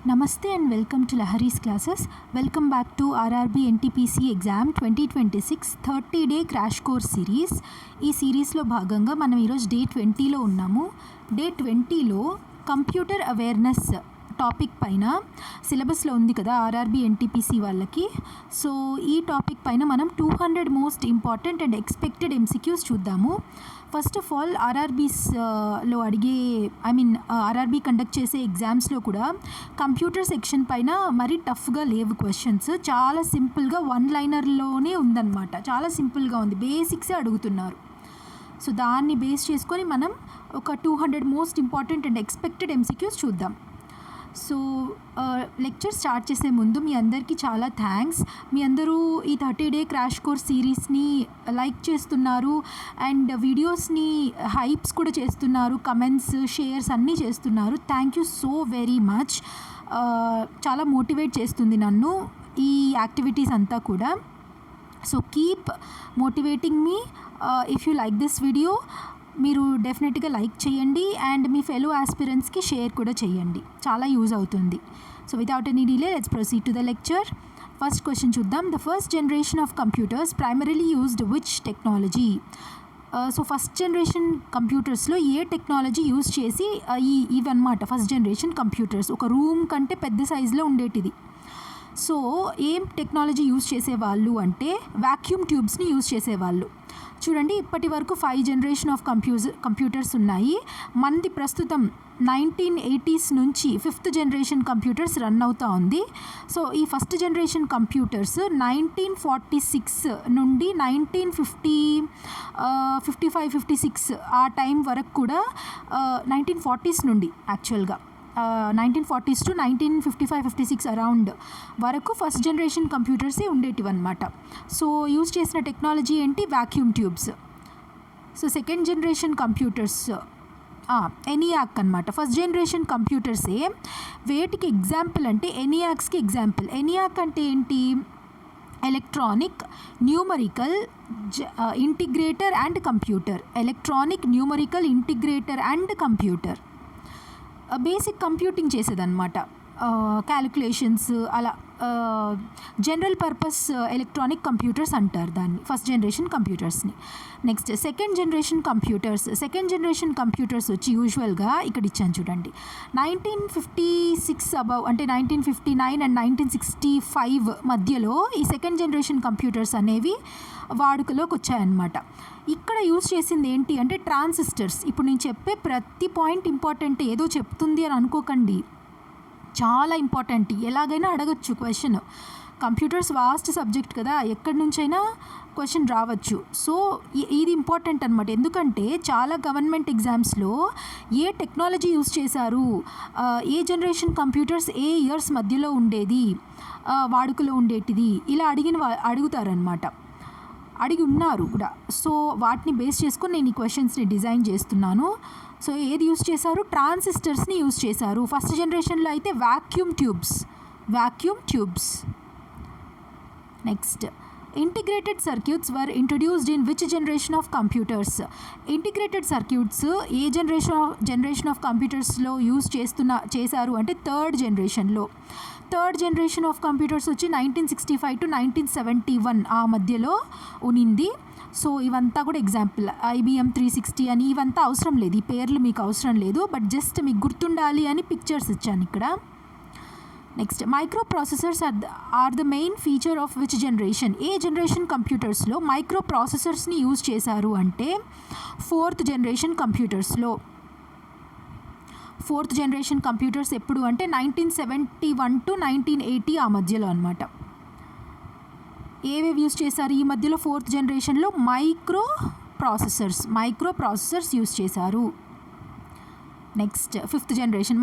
Namaste and welcome to Lahari's classes. Welcome back to RRB NTPC exam 2026 30-day crash course series. ఈ సిరీస్లో భాగంగా మనం ఈరోజు day 20లో ఉన్నాము. డే 20లో కంప్యూటర్ అవేర్నెస్ టాపిక్ పైన సిలబస్లో ఉంది కదా ఆర్ఆర్బీ ఎన్టీపీసీ వాళ్ళకి. సో ఈ టాపిక్ పైన మనం 200 most important and expected MCQs చూద్దాము. ఫస్ట్ ఆఫ్ ఆల్ ఆర్ఆర్బీస్లో ఆర్ఆర్బీ కండక్ట్ చేసే ఎగ్జామ్స్లో కూడా కంప్యూటర్ సెక్షన్ పైన మరీ టఫ్గా లేవు క్వశ్చన్స్. చాలా సింపుల్గా వన్ లైనర్లోనే ఉందన్నమాట. చాలా సింపుల్గా ఉంది, బేసిక్సే అడుగుతున్నారు. సో దాన్ని బేస్ చేసుకొని మనం ఒక 200 most important and expected MCQs చూద్దాం. సో లెక్చర్ స్టార్ట్ చేసే ముందు మీ అందరికీ చాలా థ్యాంక్స్. మీ అందరూ ఈ 30-day క్రాష్ కోర్స్ సిరీస్ని లైక్ చేస్తున్నారు అండ్ వీడియోస్ని హైప్స్ కూడా చేస్తున్నారు, కమెంట్స్, షేర్స్ అన్నీ చేస్తున్నారు. Thank you so very much. చాలా మోటివేట్ చేస్తుంది నన్ను ఈ యాక్టివిటీస్ అంతా కూడా. So keep motivating me. If you like this video మీరు డెఫినెట్గా లైక్ చేయండి అండ్ మీ ఫెలో ఆస్పిరెంట్స్కి షేర్ కూడా చేయండి, చాలా యూజ్ అవుతుంది. So without any delay let's proceed to the lecture. First question చూద్దాం. The first generation of computers primarily used which technology? So first generation కంప్యూటర్స్లో ఏ టెక్నాలజీ యూజ్ చేసి ఇవన్నమాట ఫస్ట్ జనరేషన్ కంప్యూటర్స్. ఒక రూమ్ కంటే పెద్ద సైజులో ఉండేటిది. సో ఏం టెక్నాలజీ యూజ్ చేసేవాళ్ళు అంటే వాక్యూమ్ ట్యూబ్స్ని యూజ్ చేసేవాళ్ళు. చూడండి, ఇప్పటి వరకు 5 జనరేషన్ ఆఫ్ కంప్యూటర్స్ ఉన్నాయి. మనది ప్రస్తుతం 1980s నుంచి 5th జనరేషన్ కంప్యూటర్స్ రన్ అవుతూ ఉంది. సో ఈ ఫస్ట్ జనరేషన్ కంప్యూటర్స్ 1946 నుండి 1955-56 ఆ టైం వరకు కూడా 1940s నుండి యాక్చువల్గా 1940s to 1955-56 అరౌండ్ వరకు ఫస్ట్ జనరేషన్ కంప్యూటర్సే ఉండేటివన్నమాట. సో యూజ్ చేసిన టెక్నాలజీ ఏంటి? Vacuum tubes. So second generation computers ENIAC అనమాట. ఫస్ట్ జనరేషన్ కంప్యూటర్సే వేటికి ఎగ్జాంపుల్ అంటే ఎనియాక్స్కి ఎగ్జాంపుల్. ఎనియాక్ అంటే ఏంటి? Electronic numerical integrator and computer. Electronic numerical integrator and computer. Basic computing చేసేదన్నమాట, క్యాలిక్యులేషన్స్ అలా. జనరల్ పర్పస్ ఎలక్ట్రానిక్ కంప్యూటర్స్ అంటారు దాన్ని, ఫస్ట్ జనరేషన్ కంప్యూటర్స్ని. Next second generation computers. Second generation computers వచ్చి యూజువల్గా ఇక్కడ ఇచ్చాను చూడండి, 1956 అబౌవ్ అంటే 1959 అండ్ 1965 మధ్యలో ఈ సెకండ్ జనరేషన్ కంప్యూటర్స్ అనేవి వాడుకలోకి వచ్చాయన్నమాట. ఇక్కడ యూజ్ చేసింది ఏంటి అంటే ట్రాన్సిస్టర్స్. ఇప్పుడు నేను చెప్పే ప్రతి పాయింట్ ఇంపార్టెంట్, ఏదో చెప్తుంది అని అనుకోకండి, చాలా ఇంపార్టెంట్. ఎలాగైనా అడగచ్చు క్వశ్చన్. కంప్యూటర్స్ వాస్ట్ సబ్జెక్ట్ కదా, ఎక్కడి నుంచైనా క్వశ్చన్ రావచ్చు. సో ఇది ఇంపార్టెంట్ అనమాట. ఎందుకంటే చాలా గవర్నమెంట్ ఎగ్జామ్స్లో ఏ టెక్నాలజీ యూజ్ చేశారు, ఏ జనరేషన్ కంప్యూటర్స్ ఏ ఇయర్స్ మధ్యలో ఉండేది, వాడుకలో ఉండేటిది, ఇలా అడుగుతారనమాట, అడిగి ఉన్నారు కూడా. సో వాటిని బేస్ చేసుకొని నేను ఈ క్వశ్చన్స్ని డిజైన్ చేస్తున్నాను. సో ఏది యూజ్ చేశారు? ట్రాన్సిస్టర్స్ని యూజ్ చేశారు. ఫస్ట్ జనరేషన్లో అయితే vacuum tubes. Next integrated circuits were introduced in which generation of computers? Integrated circuits ఏ జనరేషన్ ఆఫ్ కంప్యూటర్స్లో యూజ్ చేశారు అంటే థర్డ్ జనరేషన్ ఆఫ్ కంప్యూటర్స్ వచ్చి 1965 to 1971 ఆ మధ్యలో ఉనింది. సో ఇవంతా కూడా ఎగ్జాంపుల్. IBM 360 అని ఇవంతా అవసరం లేదు, ఈ పేర్లు మీకు అవసరం లేదు, బట్ జస్ట్ మీకు గుర్తుండాలి అని పిక్చర్స్ ఇచ్చాను ఇక్కడ. Next microprocessors are the main feature of which generation? ఏ జనరేషన్ కంప్యూటర్స్లో మైక్రో ప్రాసెసర్స్ని యూజ్ చేశారు అంటే 4th generation కంప్యూటర్స్లో. 4th generation computers ఎప్పుడు అంటే 1971 to 1980 ఆ మధ్యలో అనమాట. ఏవేవి యూజ్ చేశారు ఈ మధ్యలో? 4th జనరేషన్లో మైక్రో ప్రాసెసర్స్ యూజ్ చేశారు. నెక్స్ట్ 5th జనరేషన్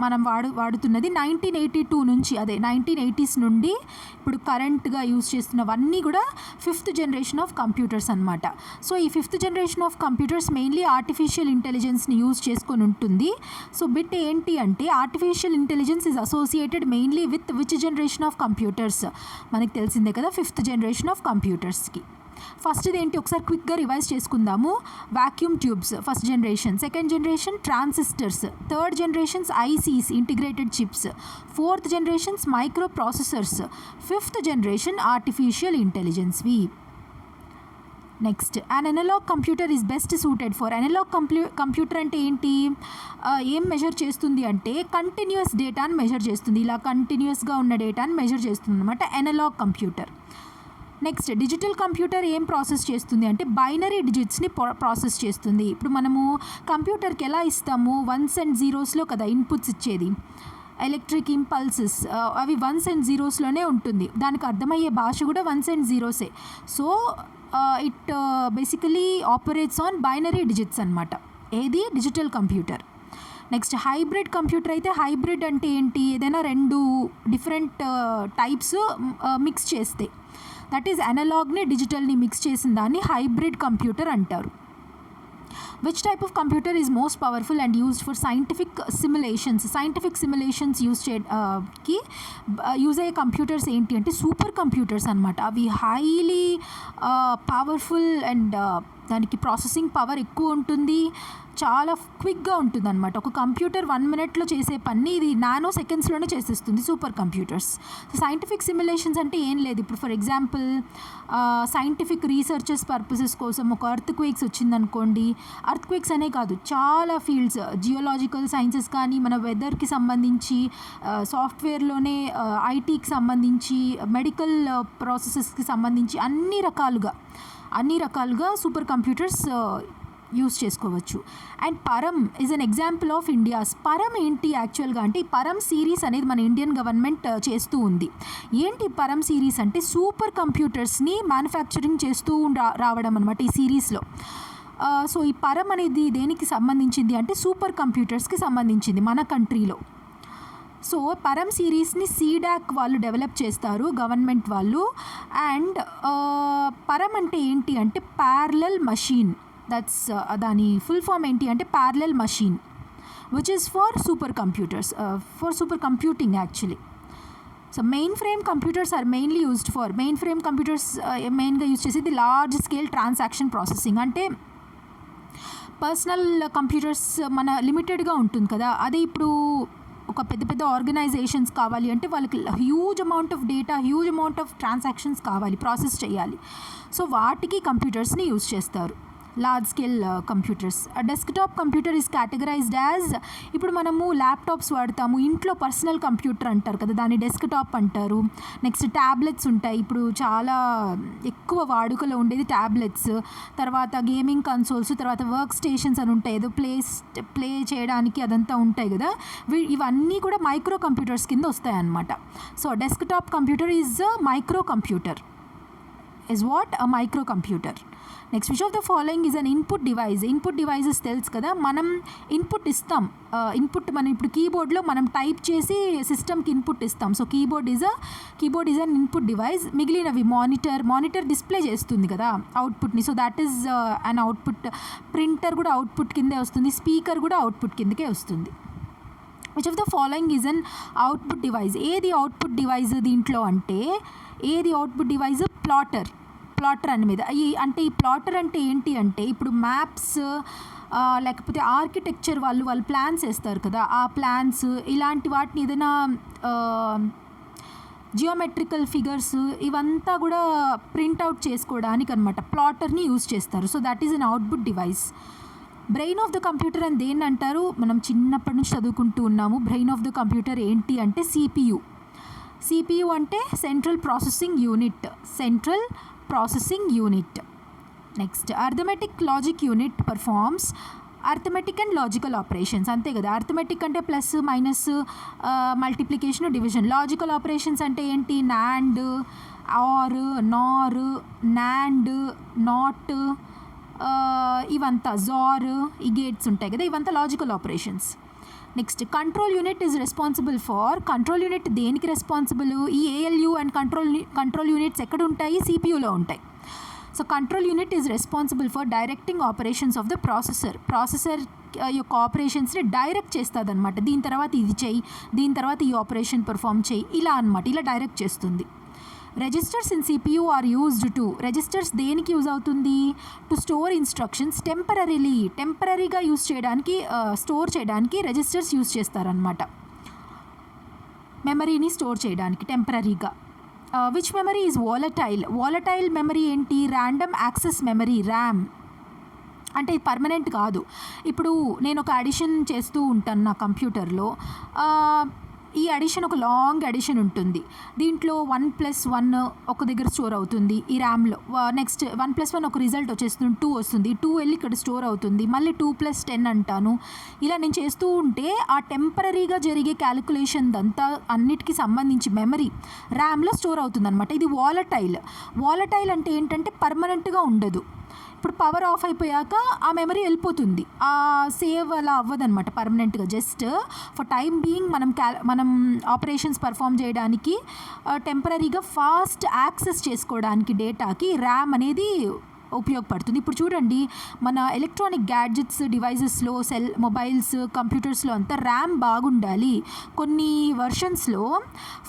మనం వాడుతున్నది 1982 నుంచి, అదే 1980s నుండి ఇప్పుడు కరెంట్గా యూజ్ చేస్తున్నవన్నీ కూడా 5th జనరేషన్ ఆఫ్ కంప్యూటర్స్ అనమాట. సో ఈ 5th generation of computers mainly artificial ఇంటెలిజెన్స్ని యూజ్ చేసుకొని ఉంటుంది. సో బిట్ ఏంటి అంటే artificial intelligence is associated mainly with which generation of computers? మనకి తెలిసిందే కదా, 5th జనరేషన్ ఆఫ్ కంప్యూటర్స్కి. ఫస్ట్ది ఏంటి ఒకసారి క్విక్గా రివైజ్ చేసుకుందాము. Vacuum tubes first generation, second generation transistors, third generations ICs integrated chips, fourth generations microprocessors, fifth generation artificial ఇంటెలిజెన్స్వి. Next an analogue computer is best suited for. Analogue computer అంటే ఏంటి, ఏం measure చేస్తుంది అంటే continuous డేటాను measure చేస్తుంది. ఇలా కంటిన్యూస్గా ఉన్న డేటాను మెజర్ చేస్తుంది అనమాట analog computer. Next digital computer ఏం ప్రాసెస్ చేస్తుంది అంటే బైనరీ డిజిట్స్ని ప్రాసెస్ చేస్తుంది. ఇప్పుడు మనము కంప్యూటర్కి ఎలా ఇస్తాము, వన్స్ అండ్ జీరోస్లో కదా ఇన్పుట్స్ ఇచ్చేది. ఎలక్ట్రిక్ ఇంపల్సెస్ అవి వన్స్ అండ్ జీరోస్లోనే ఉంటుంది. దానికి అర్థమయ్యే భాష కూడా వన్స్ అండ్ జీరోసే. So it basically operates on binary digits అనమాట. ఏది digital computer. Next hybrid computer అయితే హైబ్రిడ్ అంటే ఏంటి, ఏదైనా రెండు డిఫరెంట్ టైప్స్ మిక్స్ చేస్తే, దట్ ఈజ్ అనలాగ్ని డిజిటల్ని మిక్స్ చేసిన దాన్ని హైబ్రిడ్ కంప్యూటర్ అంటారు. Which type of computer is most powerful and used for scientific simulations. Scientific simulations use అయ్యే కంప్యూటర్స్ ఏంటి అంటే సూపర్ కంప్యూటర్స్ అనమాట. అవి హైలీ పవర్ఫుల్ అండ్ దానికి ప్రాసెసింగ్ పవర్ ఎక్కువ ఉంటుంది, చాలా క్విక్గా ఉంటుంది అనమాట. ఒక కంప్యూటర్ 1 minute చేసే పని ఇది నానో సెకండ్స్లోనే చేసేస్తుంది super computers. So scientific simulations అంటే ఏం లేదు, ఇప్పుడు for example scientific researches purposes కోసం ఒక ఎర్త్ క్వేక్స్ వచ్చిందనుకోండి, ఎర్త్ క్వేక్స్ అనే కాదు చాలా ఫీల్డ్స్, జియోలాజికల్ సైన్సెస్ కానీ మన వెదర్కి సంబంధించి, సాఫ్ట్వేర్లోనే ఐటీకి సంబంధించి, మెడికల్ ప్రాసెసెస్కి సంబంధించి అన్ని రకాలుగా సూపర్ కంప్యూటర్స్ యూస్ చేసుకోవచ్చు. అండ్ పరం is an example of India's. పరం ఏంటి యాక్చువల్గా అంటే ఈ పరం సిరీస్ అనేది మన ఇండియన్ గవర్నమెంట్ చేస్తూ ఉంది. ఏంటి పరం సిరీస్ అంటే సూపర్ కంప్యూటర్స్ని మ్యానుఫ్యాక్చరింగ్ చేస్తూ రావడం అనమాట ఈ సిరీస్లో. సో ఈ పరం అనేది దేనికి సంబంధించింది అంటే సూపర్ కంప్యూటర్స్కి సంబంధించింది మన కంట్రీలో. సో పరం సిరీస్ని సీడాక్ వాళ్ళు డెవలప్ చేస్తారు, గవర్నమెంట్ వాళ్ళు. అండ్ పరం అంటే ఏంటి అంటే ప్యారలల్ మషీన్, దట్స్ దాని ఫుల్ ఫామ్ ఏంటి అంటే parallel machine, which is for super computers, for super computing actually. So main frame computers are mainly used for, main frame computers మెయిన్గా యూజ్ చేసేది లార్జ్ స్కేల్ ట్రాన్సాక్షన్ ప్రాసెసింగ్. అంటే personal computers మన లిమిటెడ్గా ఉంటుంది కదా, అదే ఇప్పుడు ఒక పెద్ద ఆర్గనైజేషన్స్ కావాలి అంటే వాళ్ళకి huge amount of data, huge amount of transactions కావాలి, ప్రాసెస్ చేయాలి. సో వాటికి కంప్యూటర్స్ని యూజ్ చేస్తారు, large scale computers. Desktop computer is categorised as, ఇప్పుడు మనము ల్యాప్టాప్స్ వాడతాము, ఇంట్లో పర్సనల్ కంప్యూటర్ అంటారు కదా, దాన్ని డెస్క్టాప్ అంటారు. నెక్స్ట్ ట్యాబ్లెట్స్ ఉంటాయి, ఇప్పుడు చాలా ఎక్కువ వాడుకలో ఉండేది ట్యాబ్లెట్స్. తర్వాత గేమింగ్ కన్సోల్స్, తర్వాత వర్క్ స్టేషన్స్ అని ఉంటాయి, ఏదో ప్లే చేయడానికి అదంతా ఉంటాయి కదా, ఇవన్నీ కూడా మైక్రో కంప్యూటర్స్ కింద వస్తాయి అన్నమాట. So desktop computer is micro computer, is what a microcomputer. Next which of the following is an input device. Input devices తెలుసు కదా, మనం ఇన్పుట్ ఇస్తాం, ఇన్పుట్ మనం ఇప్పుడు కీబోర్డ్లో మనం టైప్ చేసి సిస్టమ్కి ఇన్పుట్ ఇస్తాం. So keyboard is an input device. మిగిలినవి మానిటర్ డిస్ప్లే చేస్తుంది కదా అవుట్పుట్ని, so that is an output. Printer కూడా అవుట్పుట్ కిందే వస్తుంది, స్పీకర్ కూడా అవుట్పుట్ కిందకే వస్తుంది. Which of the following is an output device. ఏది అవుట్పుట్ డివైస్ దీంట్లో అంటే, ఏది అవుట్పుట్ డివైస్? ప్లాటర్ అని మీద. అంటే ఈ ప్లాటర్ అంటే ఏంటి అంటే, ఇప్పుడు మ్యాప్స్ లేకపోతే ఆర్కిటెక్చర్ వాళ్ళు ప్లాన్స్ వేస్తారు కదా, ఆ ప్లాన్స్ ఇలాంటి వాటిని ఏదైనా జియోమెట్రికల్ ఫిగర్స్ ఇవంతా కూడా ప్రింట్అవుట్ చేసుకోవడానికి అనమాట ప్లాటర్ని యూజ్ చేస్తారు. So that is an output device. Brain of the computer అని దేన్ని అంటారు? మనం చిన్నప్పటి నుంచి చదువుకుంటూ ఉన్నాము. బ్రెయిన్ ఆఫ్ ద కంప్యూటర్ ఏంటి అంటే సిపియు. సిపియు అంటే central processing unit. Next arithmetic logic unit performs arithmetic and logical operations. అంతే కదా, అర్థమెటిక్ అంటే plus minus, multiplication, division. Logical operations అంటే ఏంటి? NAND, are, Nar, NAND, not, ఇవంతా జార్, ఈ గేట్స్ ఉంటాయి కదా, ఇవంతా logical operations. Next control unit is responsible far. Control unit దేనికి రెస్పాన్సిబుల్? ఈ ఏఎల్యూ అండ్ కంట్రోల్ యూనిట్స్ ఎక్కడ ఉంటాయి? సిపియూలో ఉంటాయి. So control unit is responsible for directing operations of the processor యొక్క ఆపరేషన్స్ని డైరెక్ట్ చేస్తుంది అనమాట. దీని తర్వాత ఇది చెయ్యి, దీని తర్వాత ఈ ఆపరేషన్ పర్ఫామ్ చేయి, ఇలా అనమాట, ఇలా డైరెక్ట్ చేస్తుంది. Registers in CPU are used to, registers దేనికి యూజ్ అవుతుంది? టు స్టోర్ ఇన్స్ట్రక్షన్స్ టెంపరీగా యూజ్ చేయడానికి, స్టోర్ చేయడానికి రిజిస్టర్స్ యూజ్ చేస్తారనమాట. మెమరీని స్టోర్ చేయడానికి టెంపరీగా. Which memory is volatile memory ఏంటి? Random access memory, RAM. అంటే ఇది పర్మనెంట్ కాదు. ఇప్పుడు నేను ఒక అడిషన్ చేస్తూ ఉంటాను నా కంప్యూటర్లో. ఈ అడిషన్ ఒక లాంగ్ అడిషన్ ఉంటుంది. దీంట్లో 1+1 ఒక దగ్గర స్టోర్ అవుతుంది ఈ ర్యామ్లో. నెక్స్ట్ 1+1 ఒక రిజల్ట్ వచ్చేస్తుంది, 2 వస్తుంది. 2 వెళ్ళి ఇక్కడ స్టోర్ అవుతుంది. మళ్ళీ 2+10 అంటాను. ఇలా నేను చేస్తూ ఉంటే ఆ టెంపరీగా జరిగే క్యాలిక్యులేషన్ అంతా అన్నిటికీ సంబంధించి మెమరీ ర్యామ్లో స్టోర్ అవుతుంది అనమాట. ఇది వాలటైల్ అంటే ఏంటంటే పర్మనెంట్గా ఉండదు. ఇప్పుడు పవర్ ఆఫ్ అయిపోయాక ఆ మెమరీ వెళ్ళిపోతుంది, ఆ సేవ్ అలా అవ్వదన్నమాట పర్మనెంట్గా. జస్ట్ ఫర్ టైం బీయింగ్ మనం ఆపరేషన్స్ పర్ఫామ్ చేయడానికి, టెంపరీగా ఫాస్ట్ యాక్సెస్ చేసుకోవడానికి డేటాకి ర్యామ్ అనేది ఉపయోగపడుతుంది. ఇప్పుడు చూడండి, మన ఎలక్ట్రానిక్ గ్యాడ్జెట్స్ డివైజెస్లో, మొబైల్స్, కంప్యూటర్స్లో అంతా ర్యామ్ బాగుండాలి. కొన్ని వర్షన్స్లో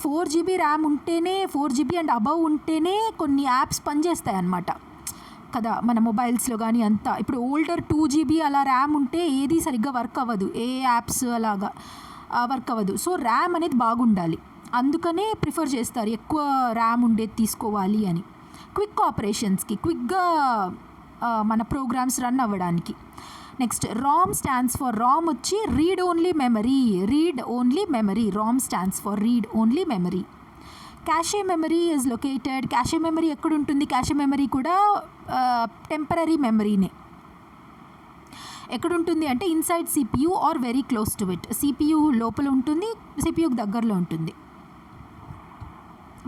4GB ర్యామ్ ఉంటేనే, 4GB అండ్ అబవ్ ఉంటేనే కొన్ని యాప్స్ పనిచేస్తాయి అన్నమాట కదా మన మొబైల్స్లో కానీ అంతా. ఇప్పుడు ఓల్డర్ 2GB అలా ర్యామ్ ఉంటే ఏది సరిగ్గా వర్క్ అవ్వదు, ఏ యాప్స్ అలాగా వర్క్ అవ్వదు. సో ర్యామ్ అనేది బాగుండాలి, అందుకనే ప్రిఫర్ చేస్తారు ఎక్కువ ర్యామ్ ఉండేది తీసుకోవాలి అని. క్విక్ ఆపరేషన్స్కి, క్విక్గా మన ప్రోగ్రామ్స్ రన్ అవ్వడానికి. Next RAM stands for, RAM వచ్చి read only memory. RAM stands for read only memory. Cache memory is located. Cache memory ఎక్కడ ఉంటుంది? క్యాషే మెమరీ కూడా టెంపరీ మెమరీనే. ఎక్కడుంటుంది అంటే inside CPU or very close to it. CPU లోపల ఉంటుంది, సిపియూకి దగ్గరలో ఉంటుంది.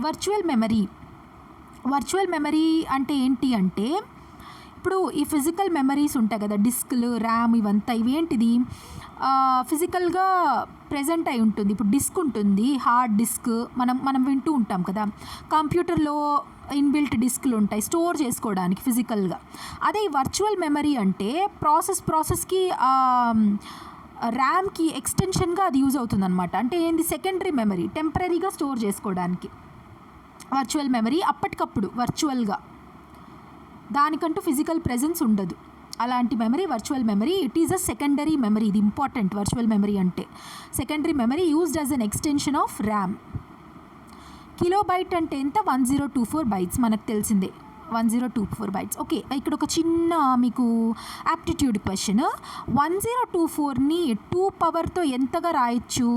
వర్చువల్ మెమరీ అంటే ఏంటి అంటే, ఇప్పుడు ఈ ఫిజికల్ మెమరీస్ ఉంటాయి కదా, డిస్క్లు, ర్యామ్, ఇవంతా ఇవేంటిది ఫిజికల్గా ప్రెజెంట్ అయి ఉంటుంది. ఇప్పుడు డిస్క్ ఉంటుంది, హార్డ్ డిస్క్, మనం వింటూ ఉంటాం కదా. కంప్యూటర్లో ఇన్బిల్ట్ డిస్క్లు ఉంటాయి స్టోర్ చేసుకోవడానికి ఫిజికల్గా. అదే ఈ వర్చువల్ మెమరీ అంటే ప్రాసెస్కి ర్యామ్కి ఎక్స్టెన్షన్గా అది యూజ్ అవుతుంది అనమాట. అంటే ఏంది? సెకండరీ మెమరీ, టెంపరీగా స్టోర్ చేసుకోవడానికి వర్చువల్ మెమరీ. అప్పటికప్పుడు వర్చువల్గా, దానికంటూ ఫిజికల్ ప్రెజెన్స్ ఉండదు. అలాంటి memory virtual memory. It is a secondary memory. ఇది ఇంపార్టెంట్. వర్చువల్ మెమరీ అంటే secondary memory used as an extension of RAM. Kilobyte అంటే ఎంత? 1024 bytes. మనకు తెలిసిందే 1024 bytes. ఓకే, ఇక్కడ ఒక చిన్న మీకు యాప్టిట్యూడ్ క్వశ్చన్. 1024ని 2 పవర్తో ఎంతగా రాయొచ్చు?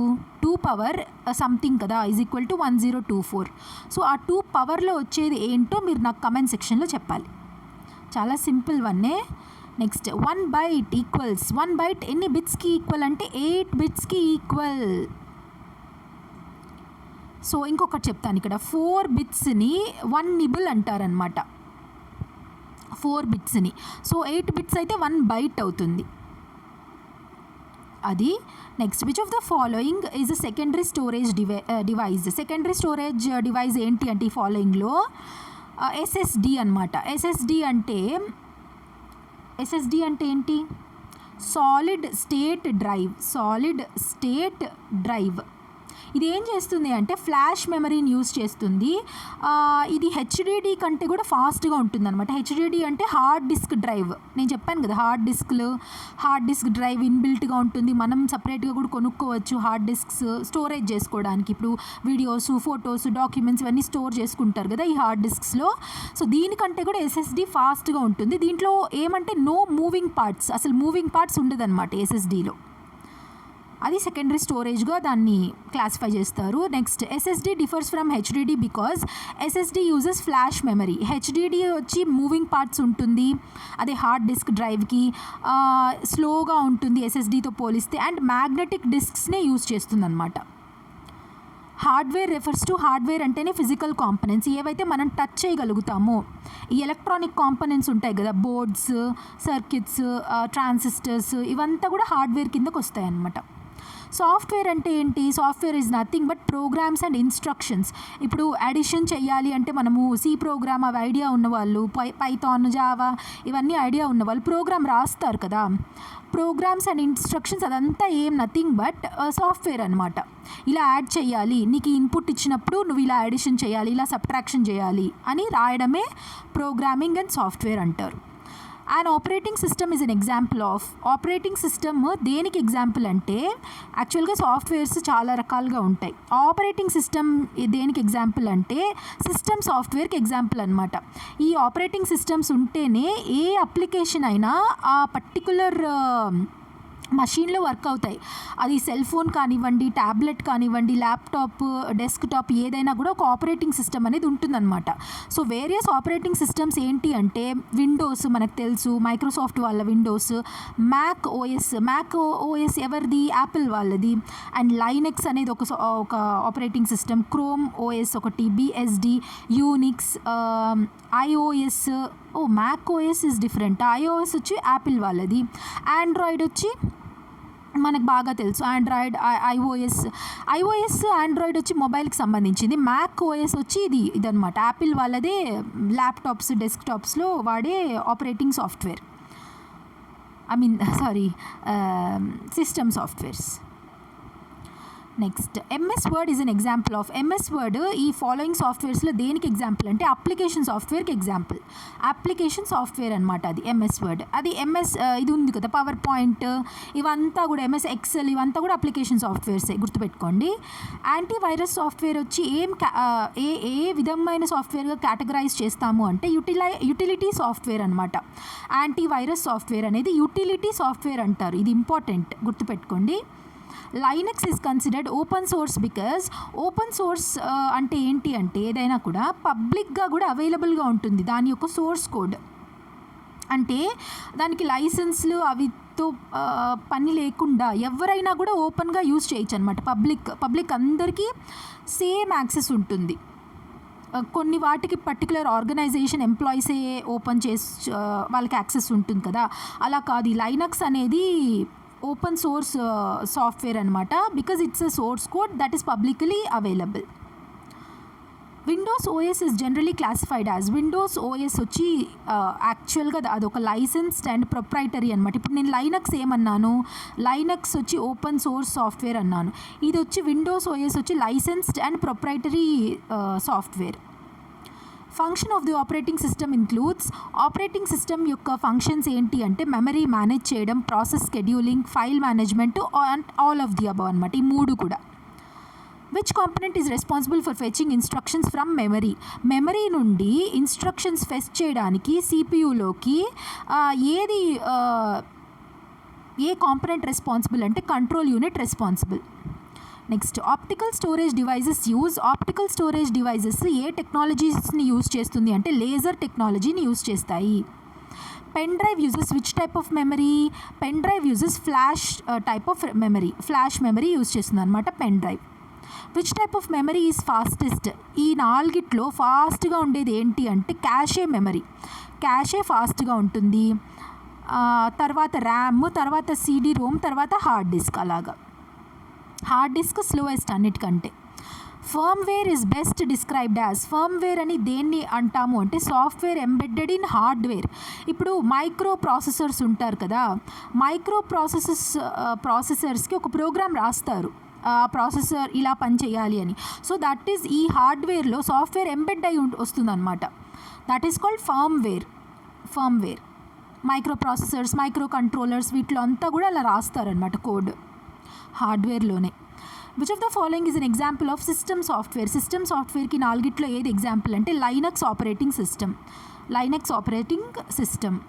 2 పవర్ సంథింగ్ కదా, ఈజ్ ఈక్వల్ టు 1024. సో ఆ 2 పవర్లో వచ్చేది ఏంటో మీరు నాకు కమెంట్ సెక్షన్లో చెప్పాలి. చాలా సింపుల్ వన్నే. నెక్స్ట్ 1 byte ఈక్వల్స్, 1 byte ఎన్ని బిట్స్కి ఈక్వల్ అంటే 8 బిట్స్కి ఈక్వల్. సో ఇంకొకటి చెప్తాను, ఇక్కడ 4 బిట్స్ని 1 nibble అంటారనమాట. 4 బిట్స్ని. సో 8 బిట్స్ అయితే 1 byte అవుతుంది అది. Next, which of the following is a secondary storage device. Secondary storage device ఏంటి అంటే ఈ ఫాలోయింగ్లో ఎస్ఎస్డి అనమాట. ఎస్ఎస్డి అంటే ఏంటి? Solid state drive. ఇది ఏం చేస్తుంది అంటే ఫ్లాష్ మెమరీని యూజ్ చేస్తుంది. ఇది హెచ్డిడి కంటే కూడా ఫాస్ట్గా ఉంటుంది అనమాట. హెచ్డిడి అంటే హార్డ్ డిస్క్ డ్రైవ్. నేను చెప్పాను కదా, హార్డ్ డిస్క్ డ్రైవ్ ఇన్బిల్ట్గా ఉంటుంది. మనం సపరేట్గా కూడా కొనుక్కోవచ్చు హార్డ్ డిస్క్స్ స్టోరేజ్ చేసుకోవడానికి. ఇప్పుడు వీడియోస్, ఫొటోస్, డాక్యుమెంట్స్ ఇవన్నీ స్టోర్ చేసుకుంటారు కదా ఈ హార్డ్ డిస్క్స్లో. సో దీనికంటే కూడా ఎస్ఎస్డి ఫాస్ట్గా ఉంటుంది. దీంట్లో ఏమంటే నో మూవింగ్ పార్ట్స్, అసలు మూవింగ్ పార్ట్స్ ఉండదన్నమాట ఎస్ఎస్డిలో. అది సెకండరీ స్టోరేజ్గా దాన్ని క్లాసిఫై చేస్తారు. Next, SSD differs from HDD because SSD uses flash memory. HDD వచ్చి మూవింగ్ పార్ట్స్ ఉంటుంది, అదే హార్డ్ డిస్క్ డ్రైవ్కి స్లోగా ఉంటుంది ఎస్ఎస్డితో పోలిస్తే. అండ్ మ్యాగ్నెటిక్ డిస్క్స్నే యూజ్ చేస్తుంది అనమాట. హార్డ్వేర్ రెఫర్స్ టు, హార్డ్వేర్ అంటేనే ఫిజికల్ కాంపనెంట్స్, ఏవైతే మనం టచ్ చేయగలుగుతామో. ఈ ఎలక్ట్రానిక్ కాంపనెంట్స్ ఉంటాయి కదా, బోర్డ్స్, సర్క్యూట్స్, ట్రాన్సిస్టర్స్, ఇవంతా కూడా హార్డ్వేర్ కిందకు వస్తాయి అన్నమాట. సాఫ్ట్వేర్ అంటే ఏంటి? Software is nothing but programs and instructions. ఇప్పుడు అడిషన్ చేయాలి అంటే మనము సి ప్రోగ్రామ్ అవి ఐడియా ఉన్నవాళ్ళు, పైథాన్, జావా ఇవన్నీ ఐడియా ఉన్నవాళ్ళు ప్రోగ్రామ్ రాస్తారు కదా. ప్రోగ్రామ్స్ అండ్ ఇన్స్ట్రక్షన్స్ అదంతా ఏం నథింగ్ బట్ సాఫ్ట్వేర్ అనమాట. ఇలా యాడ్ చేయాలి, నీకు ఇన్పుట్ ఇచ్చినప్పుడు నువ్వు ఇలా అడిషన్ చేయాలి, ఇలా సబ్ట్రాక్షన్ చేయాలి అని రాయడమే ప్రోగ్రామింగ్ అండ్ సాఫ్ట్వేర్ అంటారు. And operating system is an example of. Operating system దేనికి ఎగ్జాంపుల్ అంటే యాక్చువల్గా సాఫ్ట్వేర్స్ చాలా రకాలుగా ఉంటాయి. ఆపరేటింగ్ సిస్టమ్ దేనికి ఎగ్జాంపుల్ అంటే సిస్టమ్ సాఫ్ట్వేర్కి ఎగ్జాంపుల్ అనమాట. ఈ ఆపరేటింగ్ సిస్టమ్స్ ఉంటేనే ఏ అప్లికేషన్ అయినా ఆ పర్టికులర్ మషీన్లో వర్క్ అవుతాయి. అది సెల్ ఫోన్ కానివ్వండి, ట్యాబ్లెట్ కానివ్వండి, ల్యాప్టాప్, డెస్క్టాప్ ఏదైనా కూడా ఒక ఆపరేటింగ్ సిస్టమ్ అనేది ఉంటుందన్నమాట. సో వేరియస్ ఆపరేటింగ్ సిస్టమ్స్ ఏంటి అంటే విండోస్ మనకు తెలుసు, మైక్రోసాఫ్ట్ వాళ్ళ విండోస్, మ్యాక్ ఓఎస్ ఎవరిది? యాపిల్ వాళ్ళది. అండ్ లైనెక్స్ అనేది ఒక ఆపరేటింగ్ సిస్టమ్, క్రోమ్ ఓఎస్ ఒకటి, BSD, Unix, iOS. Mac OS is different. IOS వచ్చి యాపిల్ వాళ్ళది. ఆండ్రాయిడ్ వచ్చి మనకు బాగా తెలుసు ఐఓఎస్ ఆండ్రాయిడ్ వచ్చి మొబైల్కి సంబంధించింది. మ్యాక్ ఓఎస్ వచ్చి ఇదనమాట యాపిల్ వాళ్ళదే, ల్యాప్టాప్స్, డెస్క్టాప్స్లో వాడే operating software, system softwares. Next MS word is an example of. MS word ఈ ఫాలోయింగ్ సాఫ్ట్వేర్స్లో దేనికి ఎగ్జాంపుల్ అంటే అప్లికేషన్ సాఫ్ట్వేర్కి ఎగ్జాంపుల్. అప్లికేషన్ సాఫ్ట్వేర్ అనమాట అది ఎంఎస్ వర్డ్. అది ఎంఎస్ ఇది ఉంది కదా, పవర్ పాయింట్, ఇవంతా కూడా ఎంఎస్ ఎక్సెల్ ఇవంతా కూడా అప్లికేషన్ సాఫ్ట్వేర్సే, గుర్తుపెట్టుకోండి. యాంటీవైరస్ సాఫ్ట్వేర్ వచ్చి ఏ విధమైన సాఫ్ట్వేర్గా కేటగరైజ్ చేస్తాము అంటే యుటిలిటీ సాఫ్ట్వేర్ అనమాట. యాంటీవైరస్ సాఫ్ట్వేర్ అనేది యుటిలిటీ సాఫ్ట్వేర్ అంటారు. ఇది ఇంపార్టెంట్, గుర్తుపెట్టుకోండి. Linux is considered open source because open source అంటే ఏంటి అంటే ఏదైనా కూడా పబ్లిక్గా కూడా అవైలబుల్గా ఉంటుంది దాని యొక్క సోర్స్ కోడ్. అంటే దానికి లైసెన్స్లు అవితో పని లేకుండా ఎవరైనా కూడా ఓపెన్గా యూజ్ చేయొచ్చు అనమాట. పబ్లిక్ అందరికీ సేమ్ యాక్సెస్ ఉంటుంది. కొన్ని వాటికి పర్టికులర్ ఆర్గనైజేషన్ ఎంప్లాయీసే ఓపెన్ వాళ్ళకి యాక్సెస్ ఉంటుంది కదా, అలా కాదు. ఈ లైనక్స్ అనేది ఓపెన్ సోర్స్ సాఫ్ట్వేర్ అనమాట because it's a source code that is publicly available. Windows OS is generally classified as. Windows OS వచ్చి యాక్చువల్గా అదొక లైసెన్స్డ్ అండ్ ప్రొప్రైటరీ అనమాట. ఇప్పుడు నేను లైనక్స్ ఏమన్నాను, లైనక్స్ వచ్చి ఓపెన్ సోర్స్ సాఫ్ట్వేర్ అన్నాను. ఇది వచ్చి విండోస్ ఓఎస్ వచ్చి licensed and proprietary software. Function of the operating system includes. Operating system యొక్క ఫంక్షన్స్ ఏంటి అంటే మెమరీ మేనేజ్ చేయడం, process scheduling, file management and all of the above అనమాట. ఈ మూడు కూడా. Which component is responsible for fetching instructions from memory. Memory నుండి instructions fetch చేయడానికి సిపియులోకి ఏ కాంపోనెంట్ రెస్పాన్సిబుల్ అంటే control unit responsible. Next optical storage devices use. Optical storage devices ఏ టెక్నాలజీస్ని use చేస్తుంది అంటే లేజర్ టెక్నాలజీని యూజ్ చేస్తాయి. Pen drive uses which type of memory. Pen drive uses flash type of memory. Flash memory use చేస్తుంది అనమాట pen drive. Which type of memory is fastest. ఈ నాలుగిట్లో ఫాస్ట్గా ఉండేది ఏంటి అంటే క్యాషే మెమరీ. క్యాషే ఫాస్ట్గా ఉంటుంది, తర్వాత ర్యామ్, తర్వాత సిడి రోమ్, తర్వాత హార్డ్ డిస్క్. అలాగా హార్డ్ డిస్క్ స్లోయెస్ట్ అన్నిటికంటే. Firmware is best described as. Firmware అని దేన్ని అంటాము అంటే సాఫ్ట్వేర్ ఎంబెడెడ్ ఇన్ హార్డ్వేర్. ఇప్పుడు మైక్రో ప్రాసెసర్స్ ఉంటారు కదా, మైక్రో ప్రాసెసర్స్కి ఒక ప్రోగ్రామ్ రాస్తారు, ప్రాసెసర్ ఇలా పనిచేయాలి అని. సో దట్ ఈస్ ఈ హార్డ్వేర్లో సాఫ్ట్వేర్ ఎంబెడ్ అయి వస్తుందన్నమాట. That is called firmware. Microprocessors, microcontrollers వీటిలో అంతా కూడా అలా రాస్తారనమాట కోడ్ హార్డ్వేర్లోనే. Which of the following is an example of system software. System సాఫ్ట్వేర్కి నాలుగిట్లో ఏది ఎగ్జాంపుల్ అంటే Linux operating system.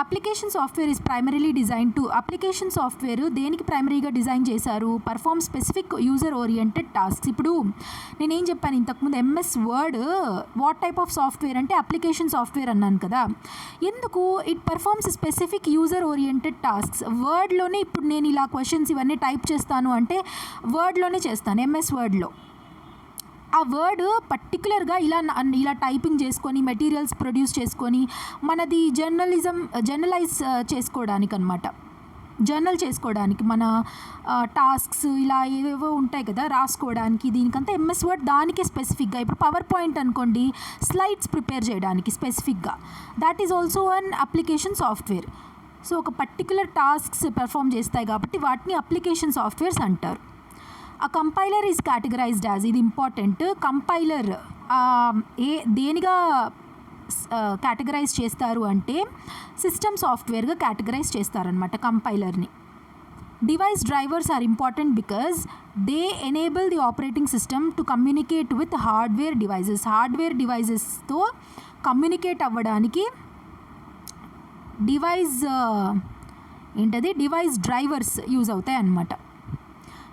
Application software is primarily design to. Application software దేనికి ప్రైమరీగా డిజైన్ చేశారు, perform specific user oriented tasks. ఇప్పుడు నేనేం చెప్పాను ఇంతకుముందు, MS Word what type of software అంటే అప్లికేషన్ సాఫ్ట్వేర్ అన్నాను కదా. ఎందుకు? It performs specific user oriented tasks. వర్డ్లోనే ఇప్పుడు నేను ఇలా క్వశ్చన్స్ ఇవన్నీ టైప్ చేస్తాను అంటే వర్డ్లోనే చేస్తాను, ఎంఎస్ వర్డ్లో. ఆ వర్డ్ పర్టికులర్గా ఇలా టైపింగ్ చేసుకొని మెటీరియల్స్ ప్రొడ్యూస్ చేసుకొని మనది జర్నలైజ్ చేసుకోవడానికి అనమాట. జర్నల్ చేసుకోవడానికి, మన టాస్క్స్ ఇలా ఏవేవో ఉంటాయి కదా రాసుకోవడానికి, దీనికంతా ఎంఎస్ వర్డ్ దానికే స్పెసిఫిక్గా. ఇప్పుడు పవర్ పాయింట్ అనుకోండి, స్లైడ్స్ ప్రిపేర్ చేయడానికి స్పెసిఫిక్గా. That is also an application software. So ఒక పర్టికులర్ టాస్క్స్ పెర్ఫామ్ చేస్తాయి కాబట్టి వాటిని అప్లికేషన్ సాఫ్ట్వేర్స్ అంటారు. A compiler is categorised as, ఇది ఇంపార్టెంట్, కంపైలర్ దేనిగా కేటగరైజ్ చేస్తారు అంటే సిస్టమ్ సాఫ్ట్వేర్గా కేటగరైజ్ చేస్తారనమాట కంపైలర్ని. Device drivers are important because they enable the operating system to communicate with hardware devices. Hardware డివైజెస్తో కమ్యూనికేట్ అవ్వడానికి డివైస్ డ్రైవర్స్ యూజ్ అవుతాయి అన్నమాట.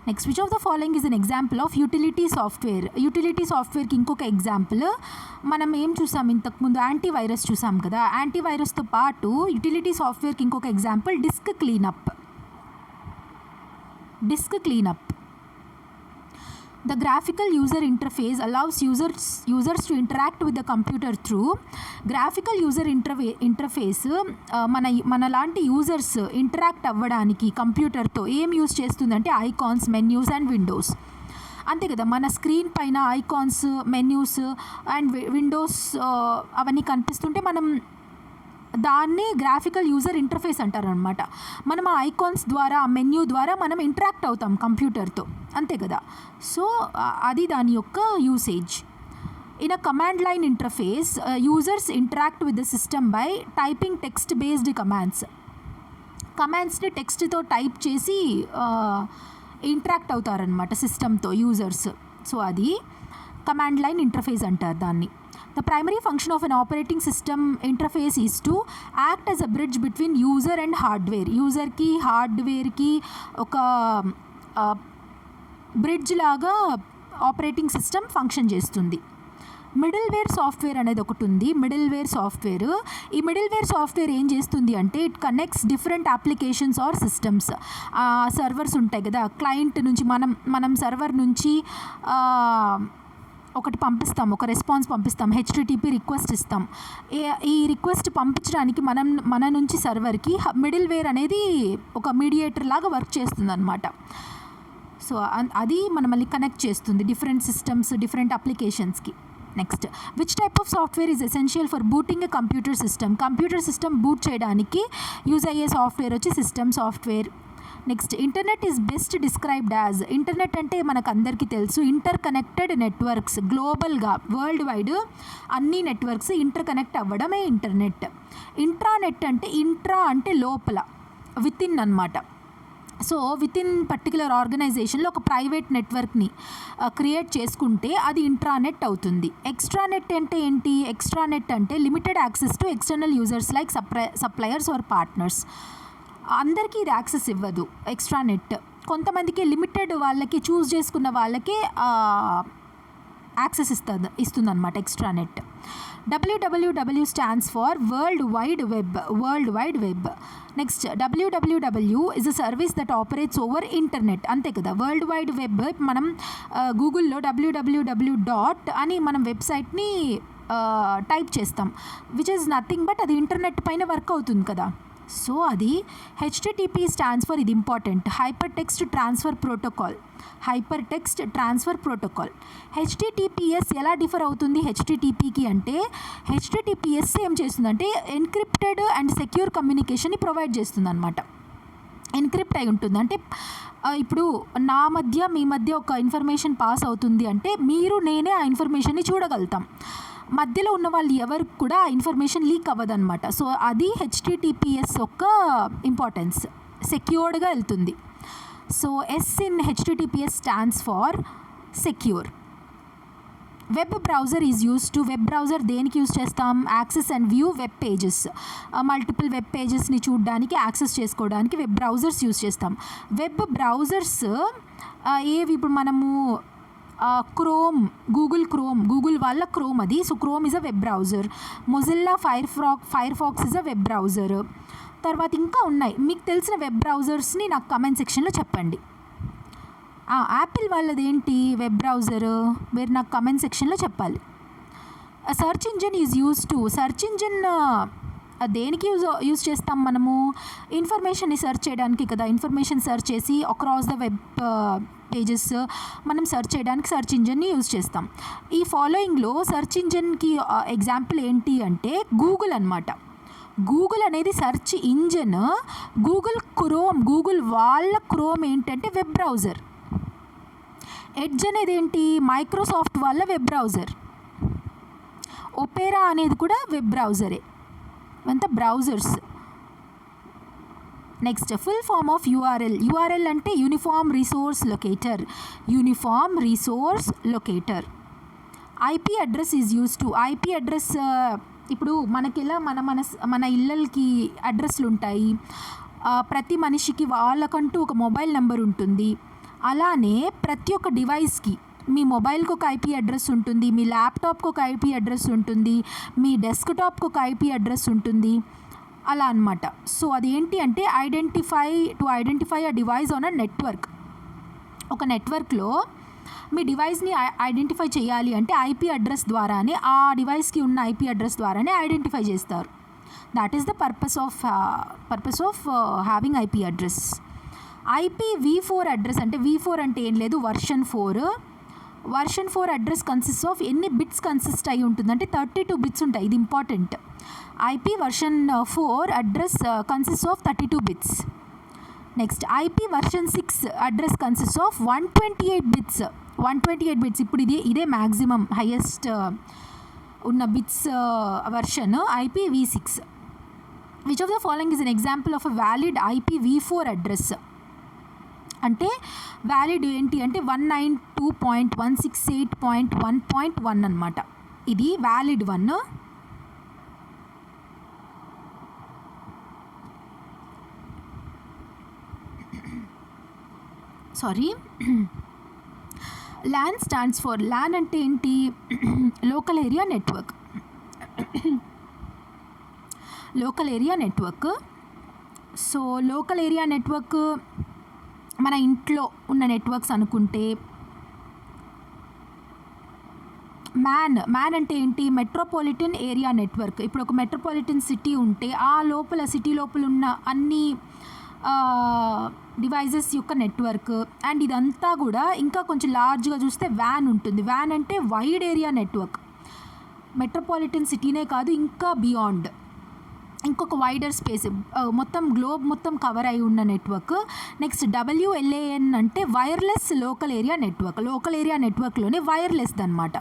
Next, which of the following is an example of utility software. Utility సాఫ్ట్వేర్కి ఇంకొక ఎగ్జాంపుల్ మనం ఏం చూసాం ఇంతకుముందు, యాంటీవైరస్ చూసాం కదా. యాంటీవైరస్తో పాటు యూటిలిటీ సాఫ్ట్వేర్కి ఇంకొక example disc cleanup. The graphical user interface allows users to interact with the computer through graphical user interface. మన లాంటి యూజర్స్ ఇంటరాక్ట్ అవ్వడానికి కంప్యూటర్తో ఏం యూజ్ చేస్తుందంటే ఐకాన్స్, మెన్యూస్ అండ్ విండోస్. అంతే కదా, మన స్క్రీన్ పైన ఐకాన్స్, మెన్యూస్ అండ్ విండోస్ అవన్నీ కనిపిస్తుంటే మనం దాన్ని గ్రాఫికల్ యూజర్ ఇంటర్ఫేస్ అంటారనమాట. మనం ఆ ఐకాన్స్ ద్వారా, ఆ మెన్యూ ద్వారా మనం ఇంటరాక్ట్ అవుతాం కంప్యూటర్తో, అంతే కదా. సో అది దాని యొక్క usage. In a command line interface users interact with the system by typing text based కమాండ్స్ని టెక్స్ట్తో టైప్ చేసి ఇంటరాక్ట్ అవుతారనమాట సిస్టమ్తో యూజర్స్. సో అది కమాండ్ లైన్ ఇంటర్ఫేస్ అంటారు దాన్ని. The primary function of an operating system interface is to act as a bridge between user and hardware. యూజర్కి హార్డ్వేర్కి ఒక bridge లాగా ఆపరేటింగ్ సిస్టమ్ ఫంక్షన్ చేస్తుంది. మిడిల్వేర్ సాఫ్ట్వేర్ అనేది ఒకటి ఉంది. ఈ మిడిల్వేర్ సాఫ్ట్వేర్ ఏం చేస్తుంది అంటే it connects different applications or systems. Servers ఉంటాయి కదా, క్లయింట్ నుంచి మనం సర్వర్ నుంచి ఒకటి పంపిస్తాం, ఒక రెస్పాన్స్ పంపిస్తాం, హెచ్టిటిపి రిక్వెస్ట్ ఇస్తాం. ఈ రిక్వెస్ట్ పంపించడానికి మన నుంచి సర్వర్కి మిడిల్వేర్ అనేది ఒక మీడియేటర్ లాగా వర్క్ చేస్తుంది అనమాట. సో అది మనల్ని కనెక్ట్ చేస్తుంది డిఫరెంట్ సిస్టమ్స్, డిఫరెంట్ అప్లికేషన్స్కి. Next, which type of software is essential for booting a computer system boot చేయడానికి యూజ్ అయ్యే సాఫ్ట్వేర్ వచ్చి system software. Next, internet is best described as. Internet అంటే మనకు అందరికీ తెలుసు, ఇంటర్ కనెక్టెడ్ నెట్వర్క్స్. గ్లోబల్గా వరల్డ్ వైడ్ అన్ని నెట్వర్క్స్ ఇంటర్ కనెక్ట్ అవ్వడమే ఇంటర్నెట్. ఇంట్రానెట్ అంటే ఇంట్రా అంటే లోపల, విత్ ఇన్ అనమాట. సో విత్ ఇన్ పర్టికులర్ ఆర్గనైజేషన్లో ఒక ప్రైవేట్ నెట్వర్క్ని క్రియేట్ చేసుకుంటే అది ఇంట్రానెట్ అవుతుంది. ఎక్స్ట్రానెట్ అంటే ఏంటి? ఎక్స్ట్రానెట్ అంటే limited access to external users like suppliers or partners. అందరికీ ఇది యాక్సెస్ ఇవ్వదు ఎక్స్ట్రానెట్. కొంతమందికి లిమిటెడ్ వాళ్ళకి, చూస్ చేసుకున్న వాళ్ళకే యాక్సెస్ ఇస్తుంది అనమాట ఎక్స్ట్రానెట్. www stands for world wide web. Next, www is a service that operates over internet. అంతే కదా, వరల్డ్ వైడ్ వెబ్. మనం గూగుల్లో www అని మనం వెబ్సైట్ని టైప్ చేస్తాం, విచ్ ఈజ్ నథింగ్ బట్ అది ఇంటర్నెట్ పైన వర్క్ అవుతుంది కదా. సో అది హెచ్టిటిపి స్టాండ్స్ ఫర్, ఇది important, hyper text transfer protocol. HTTPS ఎలా డిఫర్ అవుతుంది హెచ్టిటిపికి అంటే, హెచ్టిటిపిఎస్ ఏం చేస్తుందంటే ఎన్క్రిప్టెడ్ అండ్ సెక్యూర్ కమ్యూనికేషన్ని ప్రొవైడ్ చేస్తుంది అనమాట. ఎన్క్రిప్ట్ అయి ఉంటుంది అంటే ఇప్పుడు మీ మధ్య ఒక ఇన్ఫర్మేషన్ పాస్ అవుతుంది అంటే నేనే ఆ ఇన్ఫర్మేషన్ని చూడగలుగుతాం. మధ్యలో ఉన్న వాళ్ళు ఎవరికి కూడా ఆ ఇన్ఫర్మేషన్ లీక్ అవ్వదన్నమాట. సో అది హెచ్టిటిపిఎస్ యొక్క ఇంపార్టెన్స్, సెక్యూర్డ్గా వెళ్తుంది. So S in HTTPS stands for secure. Web browser is use to, web browser దేనికి యూజ్ చేస్తాం? Access and view web pages. Multiple web పేజెస్ని చూడడానికి, యాక్సెస్ చేసుకోవడానికి వెబ్ బ్రౌజర్స్ యూజ్ చేస్తాం. వెబ్ బ్రౌజర్స్ ఏవి? ఇప్పుడు మనము గూగుల్ వాళ్ళ క్రోమ్ అది. So Chrome is a web browser. Mozilla Firefox is a web browser. తర్వాత ఇంకా ఉన్నాయి, మీకు తెలిసిన వెబ్ బ్రౌజర్స్ని నాకు కమెంట్ సెక్షన్లో చెప్పండి. యాపిల్ వాళ్ళది ఏంటి వెబ్ బ్రౌజర్? మీరు నాకు కమెంట్ సెక్షన్లో చెప్పాలి. Search engine is use to, search engine దేనికి యూజ్ చేస్తాం మనము? ఇన్ఫర్మేషన్ని సెర్చ్ చేయడానికి కదా. ఇన్ఫర్మేషన్ సెర్చ్ చేసి అక్రాస్ ద వెబ్ పేజెస్ మనం సెర్చ్ చేయడానికి సెర్చ్ ఇంజిన్ని యూజ్ చేస్తాం. ఈ ఫాలోయింగ్లో సెర్చ్ ఇంజిన్కి ఎగ్జాంపుల్ ఏంటి అంటే గూగుల్ అనమాట. గూగుల్ అనేది సెర్చ్ ఇంజిన్. గూగుల్ వాళ్ళ క్రోమ్ ఏంటంటే వెబ్ బ్రౌజర్. ఎడ్జ్ అనేది ఏంటి? మైక్రోసాఫ్ట్ వాళ్ళ వెబ్ బ్రౌజర్. ఒపేరా అనేది కూడా వెబ్ బ్రౌజరే. అంతా browsers. Next full form of URL అంటే uniform resource locator. IP address is use to. IP address ఇప్పుడు మనకిలా మన ఇళ్ళకి అడ్రస్లు ఉంటాయి. ప్రతి మనిషికి వాళ్ళకంటూ ఒక మొబైల్ నెంబర్ ఉంటుంది. అలానే ప్రతి ఒక్క డివైస్కి మీ మొబైల్కి ఒక ఐపీ అడ్రస్ ఉంటుంది, మీ ల్యాప్టాప్కి ఒక ఐపీ అడ్రస్ ఉంటుంది, మీ డెస్క్టాప్కి ఒక ఐపీ అడ్రస్ ఉంటుంది, అలా అనమాట. సో అదేంటి అంటే identify a device on a network. ఒక నెట్వర్క్లో మీ డివైస్ని ఐడెంటిఫై చేయాలి అంటే ఐపీ అడ్రస్ ద్వారానే, ఆ డివైస్కి ఉన్న ఐపీ అడ్రస్ ద్వారానే ఐడెంటిఫై చేస్తారు. That is the purpose of having IP address. IPv4 address అంటే V4 అంటే ఏం లేదు, వర్షన్ 4 అడ్రస్ కన్సిస్ట్ ఆఫ్ ఎన్ని బిట్స్ కన్సిస్ట్ అయి ఉంటుందంటే 32 బిట్స్ ఉంటాయి. ఇది important. IP version 4 address consist of 32 bits. Next IP version 6 address consist of 128 bits. ఇప్పుడు ఇదే మ్యాక్సిమం హైయెస్ట్ ఉన్న bits version IPv6. Which of the following is an example of a valid IPv4 address? అంటే valid ఏంటి అంటే 192.168.1.1 అనమాట. ఇది valid 1. LAN stands for. LAN అంటే ఏంటి? Local area network. So local area network మన ఇంట్లో ఉన్న నెట్వర్క్స్ అనుకుంటే. మ్యాన్ అంటే ఏంటి? Metropolitan area network. ఇప్పుడు ఒక మెట్రోపాలిటన్ సిటీ ఉంటే ఆ సిటీ లోపల ఉన్న అన్ని డివైజెస్ యొక్క నెట్వర్క్. అండ్ ఇదంతా కూడా ఇంకా కొంచెం లార్జ్గా చూస్తే వ్యాన్ ఉంటుంది. వ్యాన్ అంటే వైడ్ ఏరియా నెట్వర్క్. మెట్రోపాలిటన్ సిటీనే కాదు, ఇంకా బియాండ్, ఇంకొక వైడర్ స్పేస్, మొత్తం గ్లోబ్ మొత్తం కవర్ అయి ఉన్న నెట్వర్క్. నెక్స్ట్ WLAN అంటే వైర్లెస్ లోకల్ ఏరియా నెట్వర్క్లోనే వైర్లెస్ అనమాట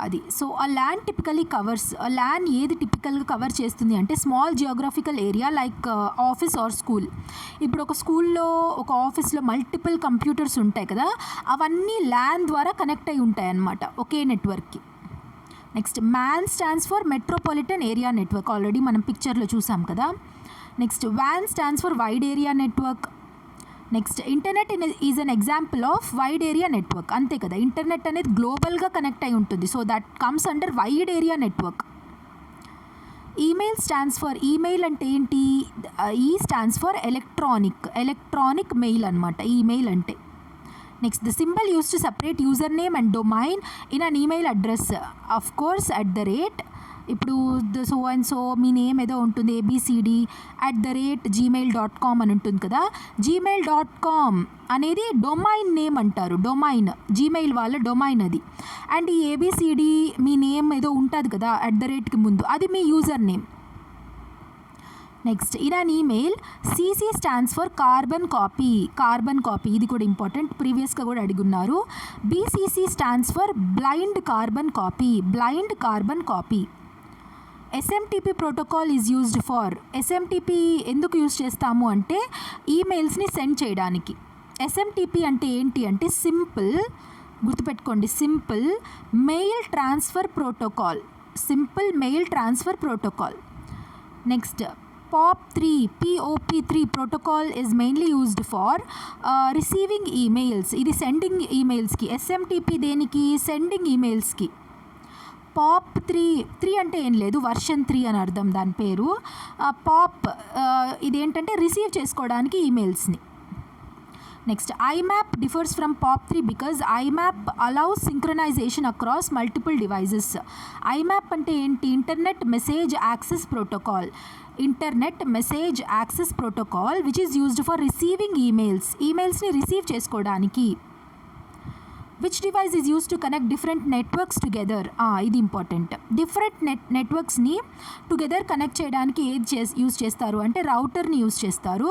అది. సో ఆ ల్యాన్ ఏది టిపికల్గా కవర్ చేస్తుంది అంటే small geographical area like office or school. ఇప్పుడు ఒక స్కూల్లో ఒక ఆఫీస్లో మల్టిపుల్ కంప్యూటర్స్ ఉంటాయి కదా, అవన్నీ ల్యాన్ ద్వారా కనెక్ట్ అయి ఉంటాయి అన్నమాట ఒకే నెట్వర్క్కి. Next MAN stands for metropolitan area network. Already మనం పిక్చర్లో చూసాం కదా. Next WAN stands for wide area network. Next internet is an example of wide area network. అంతే కదా, ఇంటర్నెట్ అనేది గ్లోబల్గా కనెక్ట్ అయి ఉంటుంది. So that comes under wide area network. Email stands for. Email అంటే ఏంటి? E stands for electronic mail అనమాట email అంటే. Next, the symbol used to separate username and domain in an email address, of course, @ ఇప్పుడు so and so మీ name ఏదో ఉంటుంది, ABCD @gmail.com అని ఉంటుంది కదా. gmail.com అనేది డొమైన్ నేమ్ అంటారు. జీమెయిల్ వాళ్ళ డొమైన్ అది. అండ్ ఈ ABCD మీ నేమ్ ఏదో ఉంటుంది కదా @కి ముందు, అది మీ user name. Next in an email CC stands for carbon copy. ఇది కూడా ఇంపార్టెంట్, ప్రీవియస్గా కూడా అడిగున్నారు. BCC stands for blind carbon copy. SMTP protocol is used for. SMTP ఎందుకు యూజ్ చేస్తాము అంటే ఈమెయిల్స్ని సెండ్ చేయడానికి. SMTP అంటే ఏంటి అంటే గుర్తుపెట్టుకోండి, simple mail transfer protocol. Next POP3 protocol is mainly used for receiving emails. ఇది సెండింగ్ ఈమెయిల్స్కి. SMTP దేనికి? సెండింగ్ ఈమెయిల్స్కి. POP3 అంటే ఏం లేదు, వర్షన్ 3 అని అర్థం దాని పేరు. ఇదేంటంటే రిసీవ్ చేసుకోవడానికి ఈమెయిల్స్ని. Next IMAP differs from POP3 because IMAP allows synchronization across multiple devices. IMAP అంటే ఏంటి? Internet message access protocol. Internet message access protocol which is used for receiving ఈమెయిల్స్ని రిసీవ్ చేసుకోవడానికి. Which device is use to connect different networks together. ఇది important. Different నెట్వర్క్స్ని together connect చేయడానికి ఏది యూజ్ చేస్తారు అంటే రౌటర్ని యూజ్ చేస్తారు.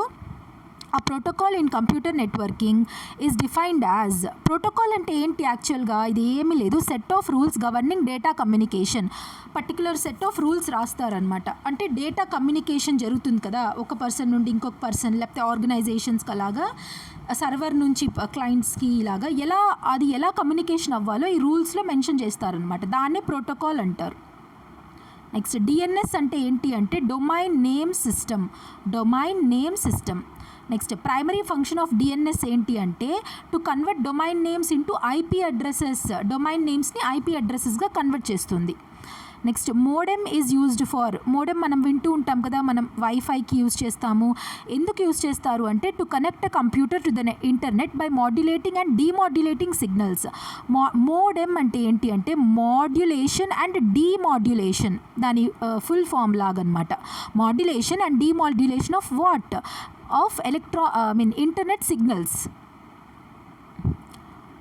A protocol in computer networking is defined as. Protocol అంటే ఏంటి యాక్చువల్గా? ఇది ఏమీ లేదు, set of rules governing data communication. Particular set of rules రాస్తారనమాట. అంటే డేటా కమ్యూనికేషన్ జరుగుతుంది కదా, ఒక పర్సన్ నుండి ఇంకొక పర్సన్, లేకపోతే ఆర్గనైజేషన్స్కి అలాగా సర్వర్ నుంచి క్లయింట్స్కి ఇలాగా ఎలా కమ్యూనికేషన్ అవ్వాలో ఈ రూల్స్లో మెన్షన్ చేస్తారనమాట. దాన్నే ప్రోటోకాల్ అంటారు. నెక్స్ట్ డిఎన్ఎస్ అంటే ఏంటి అంటే domain name system. Next primary function of DNS ఏంటి అంటే to convert domain names into IP addresses. Domain నేమ్స్ని ఐపీ అడ్రసెస్గా కన్వర్ట్ చేస్తుంది. Next modem is used for. Modem మనం వింటూ ఉంటాం కదా, మనం వైఫైకి యూజ్ చేస్తాము. ఎందుకు యూజ్ చేస్తారు అంటే to connect a computer to the internet by modulating and demodulating signals. Modem అంటే ఏంటి అంటే మాడ్యులేషన్ అండ్ డీమాడ్యులేషన్, దాని ఫుల్ ఫామ్ లాగనమాట. Modulation and demodulation of what? Of internet signals.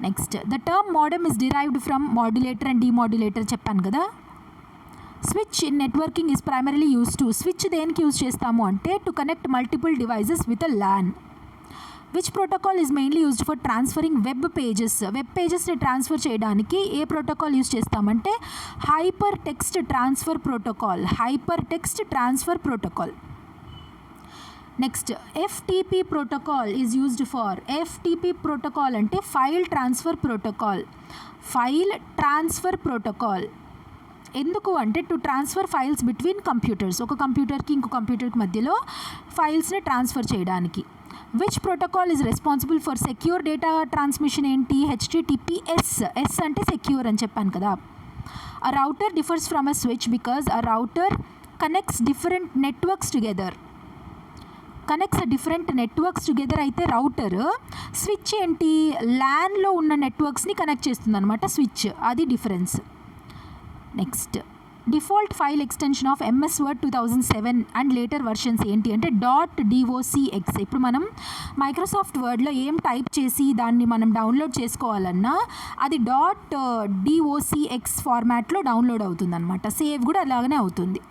Next the term modem is derived from modulator and demodulator చెప్పాను కదా. Switch in networking is primarily use to. Switch దేనికి use చేస్తాము అంటే to connect multiple devices with a LAN. Which protocol is mainly used for transferring web పేజెస్ని transfer చేయడానికి ఏ protocol use చేస్తామంటే hypertext transfer protocol. Next FTP protocol is used for. FTP protocol అంటే file transfer protocol. ఎందుకు అంటే to transfer files between computers, ఒక కంప్యూటర్కి ఇంకో కంప్యూటర్కి మధ్యలో ఫైల్స్ని ట్రాన్స్ఫర్ చేయడానికి. Which protocol is responsible for secure data transmission ఏంటి? HTTPS. ఎస్ అంటే సెక్యూర్ అని చెప్పాను కదా. A router differs from a switch because a router connects different networks together అయితే రౌటర్. స్విచ్ ఏంటి? ల్యాన్లో ఉన్న నెట్వర్క్స్ని కనెక్ట్ చేస్తుంది అనమాట స్విచ్. అది difference. Next default file extension of MS Word 2007 and later versions ఏంటి అంటే .docx. ఇప్పుడు మనం మైక్రోసాఫ్ట్ వర్డ్లో ఏం టైప్ చేసి దాన్ని మనం డౌన్లోడ్ చేసుకోవాలన్నా అది .docx ఫార్మాట్లో డౌన్లోడ్ అవుతుంది అనమాట. సేవ్ కూడా అలాగనే అవుతుంది.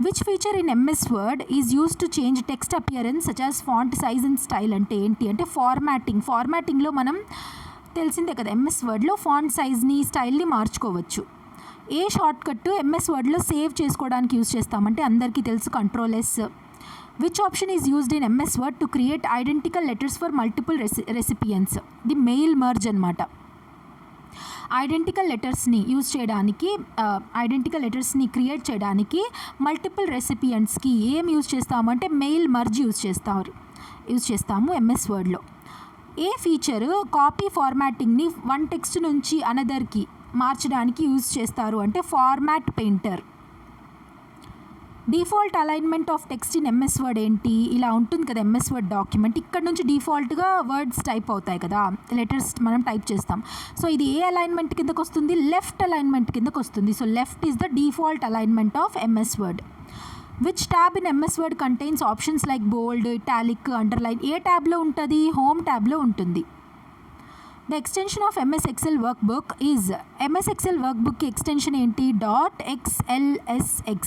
Which feature in MS Word is use to change text appearance such as font size and style అంటే ఏంటి అంటే ఫార్మాటింగ్లో మనం తెలిసిందే కదా, MS Wordలో ఫాంట్ సైజ్ని స్టైల్ని మార్చుకోవచ్చు. ఏ షార్ట్కట్ MS Wordలో సేవ్ చేసుకోవడానికి యూజ్ చేస్తామంటే అందరికీ తెలుసు Ctrl+S. Which option is used in MS Word to create identical letters for multiple recipients? The mail merge అనమాట. ఐడెంటికల్ లెటర్స్ని క్రియేట్ చేయడానికి మల్టిపుల్ రెసిపియంట్స్కి ఏం యూజ్ చేస్తామంటే మెయిల్ మర్జ్ యూజ్ చేస్తాము MS Wordలో. ఏ ఫీచరు కాపీ ఫార్మాటింగ్ని వన్ టెక్స్ట్ నుంచి అనదర్కి మార్చడానికి యూజ్ చేస్తారు అంటే format painter. Default alignment of text in MS Word ఏంటి? ఇలా ఉంటుంది కదా MS Word డాక్యుమెంట్. ఇక్కడ నుంచి డిఫాల్ట్గా వర్డ్స్ టైప్ అవుతాయి కదా, లెటర్స్ మనం టైప్ చేస్తాం. సో ఇది ఏ అలైన్మెంట్ కిందకు వస్తుంది? లెఫ్ట్ అలైన్మెంట్ కిందకు వస్తుంది. So left is the default alignment of MS Word. Which tab in MS Word contains options like bold, italic, underline? ఏ ట్యాబ్లో ఉంటుంది? హోమ్ ట్యాబ్లో ఉంటుంది. The extension of MS Excel workbook is. MS Excel వర్క్బుక్కి extension ఏంటి? .xlsx.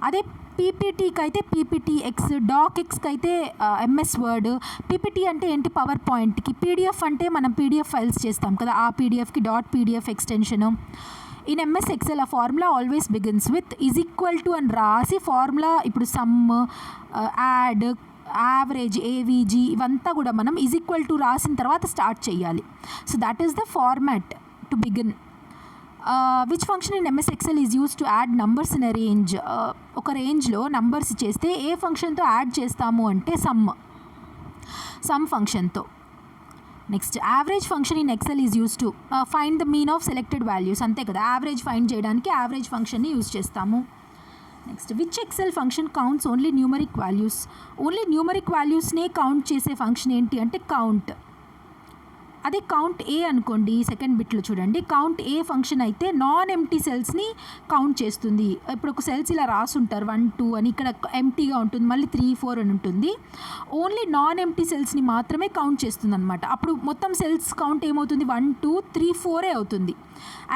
అదే PPTకి అయితే PPTX, DocX అయితే MS Word. PPT అంటే ఏంటి? పవర్ పాయింట్కి. PDF అంటే మనం PDF ఫైల్స్ చేస్తాం కదా, ఆ PDFకి .pdf extension. In MS Excel ఆ formula always begins with is equal to అని రాసి ఫార్ములా ఇప్పుడు సమ్, యాడ్, యావరేజ్, AVG ఇవంతా కూడా మనం ఈజ్ ఈక్వల్ టు రాసిన తర్వాత స్టార్ట్ చేయాలి. So that is the format to begin. Which function in MS Excel is use to add numbers in a range? ఒక రేంజ్లో నంబర్స్ చేస్తే ఏ ఫంక్షన్తో యాడ్ చేస్తాము అంటే సమ్ ఫంక్షన్తో. Next average function in Excel is use to find the mean of selected values. అంతే కదా, average find చేయడానికి యావరేజ్ ఫంక్షన్ని యూజ్ చేస్తాము. Next which Excel function counts only numeric వాల్యూస్నే కౌంట్ చేసే ఫంక్షన్ ఏంటి అంటే కౌంట్. అదే కౌంట్ ఏ అనుకోండి, సెకండ్ బిట్లో చూడండి, కౌంట్ ఏ ఫంక్షన్ అయితే నాన్ ఎంటీ సెల్స్ని కౌంట్ చేస్తుంది. ఇప్పుడు ఒక సెల్స్ ఇలా రాసుంటారు 1 2 అని, ఇక్కడ ఎంటీగా ఉంటుంది, మళ్ళీ 3 4 అని ఉంటుంది. ఓన్లీ నాన్ ఎంటీ సెల్స్ని మాత్రమే కౌంట్ చేస్తుంది అనమాట. అప్పుడు మొత్తం సెల్స్ కౌంట్ ఏమవుతుంది 1 2 3 4 అవుతుంది.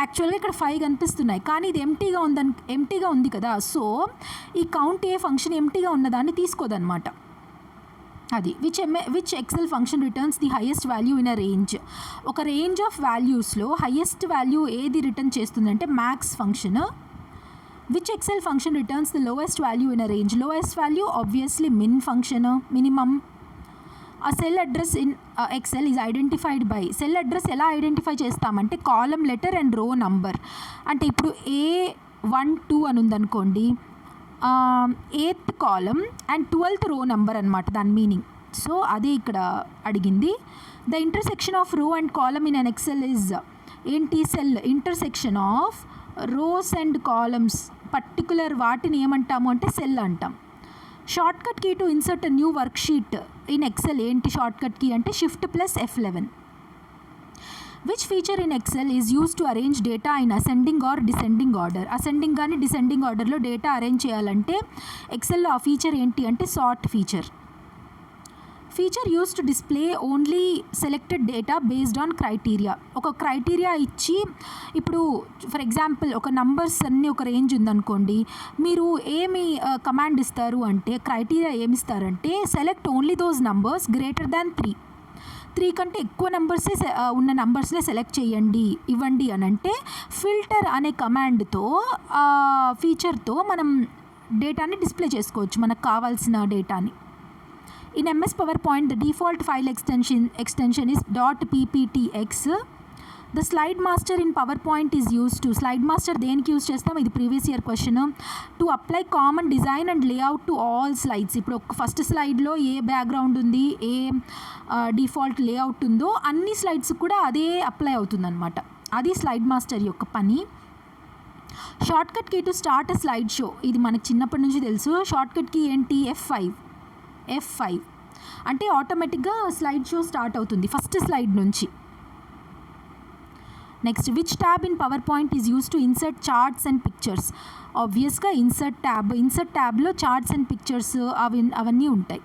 యాక్చువల్గా ఇక్కడ 5 కనిపిస్తున్నాయి, కానీ ఇది ఎంటీగా ఉంది కదా, సో ఈ కౌంట్ ఏ ఫంక్షన్ ఎంటీగా ఉన్నదాన్ని తీసుకోదన్నమాట. అది which Excel function returns the highest value in a range. ఒక రేంజ్ ఆఫ్ వాల్యూస్లో హైయెస్ట్ వాల్యూ ఏది రిటర్న్ చేస్తుందంటే max function. Which Excel function returns the lowest value in a range. Lowest value obviously min function, minimum. A cell address in Excel is identified by. Cell address ఎలా identify చేస్తామంటే column letter and row number. అంటే ఇప్పుడు A12 అని ఉందనుకోండి, 8th column and 12th రో number అనమాట దాని meaning. So అదే ఇక్కడ అడిగింది. The intersection of row and column in an Excel is ఏంటి? Cell. Intersection of rows and columns particular వాటిని ఏమంటాము అంటే సెల్ అంటాం. Shortcut key to insert new worksheet in Excel ఏంటి షార్ట్కట్ కీ అంటే Shift+F11. Which feature in Excel is use to arrange data in ascending or descending order. Ascending కానీ descending ఆర్డర్లో data arrange చేయాలంటే ఎక్సెల్లో ఆ ఫీచర్ ఏంటి అంటే sort feature. Feature use to display only selected data based on criteria. ఒక criteria ఇచ్చి, ఇప్పుడు ఫర్ ఎగ్జాంపుల్ ఒక నంబర్స్ అన్నీ ఒక రేంజ్ ఉందనుకోండి, మీరు ఏమి కమాండ్ ఇస్తారు అంటే క్రైటీరియా ఏమిస్తారంటే select only those numbers greater than 3 కంటే ఎక్కువ నెంబర్సే ఉన్న నెంబర్స్నే సెలెక్ట్ చేయండి ఇవ్వండి అని అంటే ఫిల్టర్ అనే కమాండ్తో ఫీచర్తో మనం డేటాని డిస్ప్లే చేసుకోవచ్చు, మనకు కావాల్సిన డేటాని. In MS PowerPoint the default file extension is .pptx. The slide master in PowerPoint is use to. Slide master దేనికి యూజ్ చేస్తాం? ఇది previous year question. To apply common design and layout to all slides. ఇప్పుడు first స్లైడ్లో ఏ background ఉంది, ఏ default layout ఉందో అన్ని slides కూడా అదే అప్లై అవుతుందన్నమాట. అది స్లైడ్ మాస్టర్ యొక్క పని. Shortcut key to start a slide show. ఇది మనకు చిన్నప్పటి నుంచి తెలుసు. షార్ట్కట్ కీ ఏంటి? F5 అంటే ఆటోమేటిక్గా స్లైడ్ షో స్టార్ట్ అవుతుంది ఫస్ట్ స్లైడ్ నుంచి. Next which tab in PowerPoint is use to insert charts and pictures. ఆబ్వియస్గా ఇన్సర్ట్ ట్యాబ్లో చార్ట్స్ అండ్ పిక్చర్స్ అవన్నీ ఉంటాయి.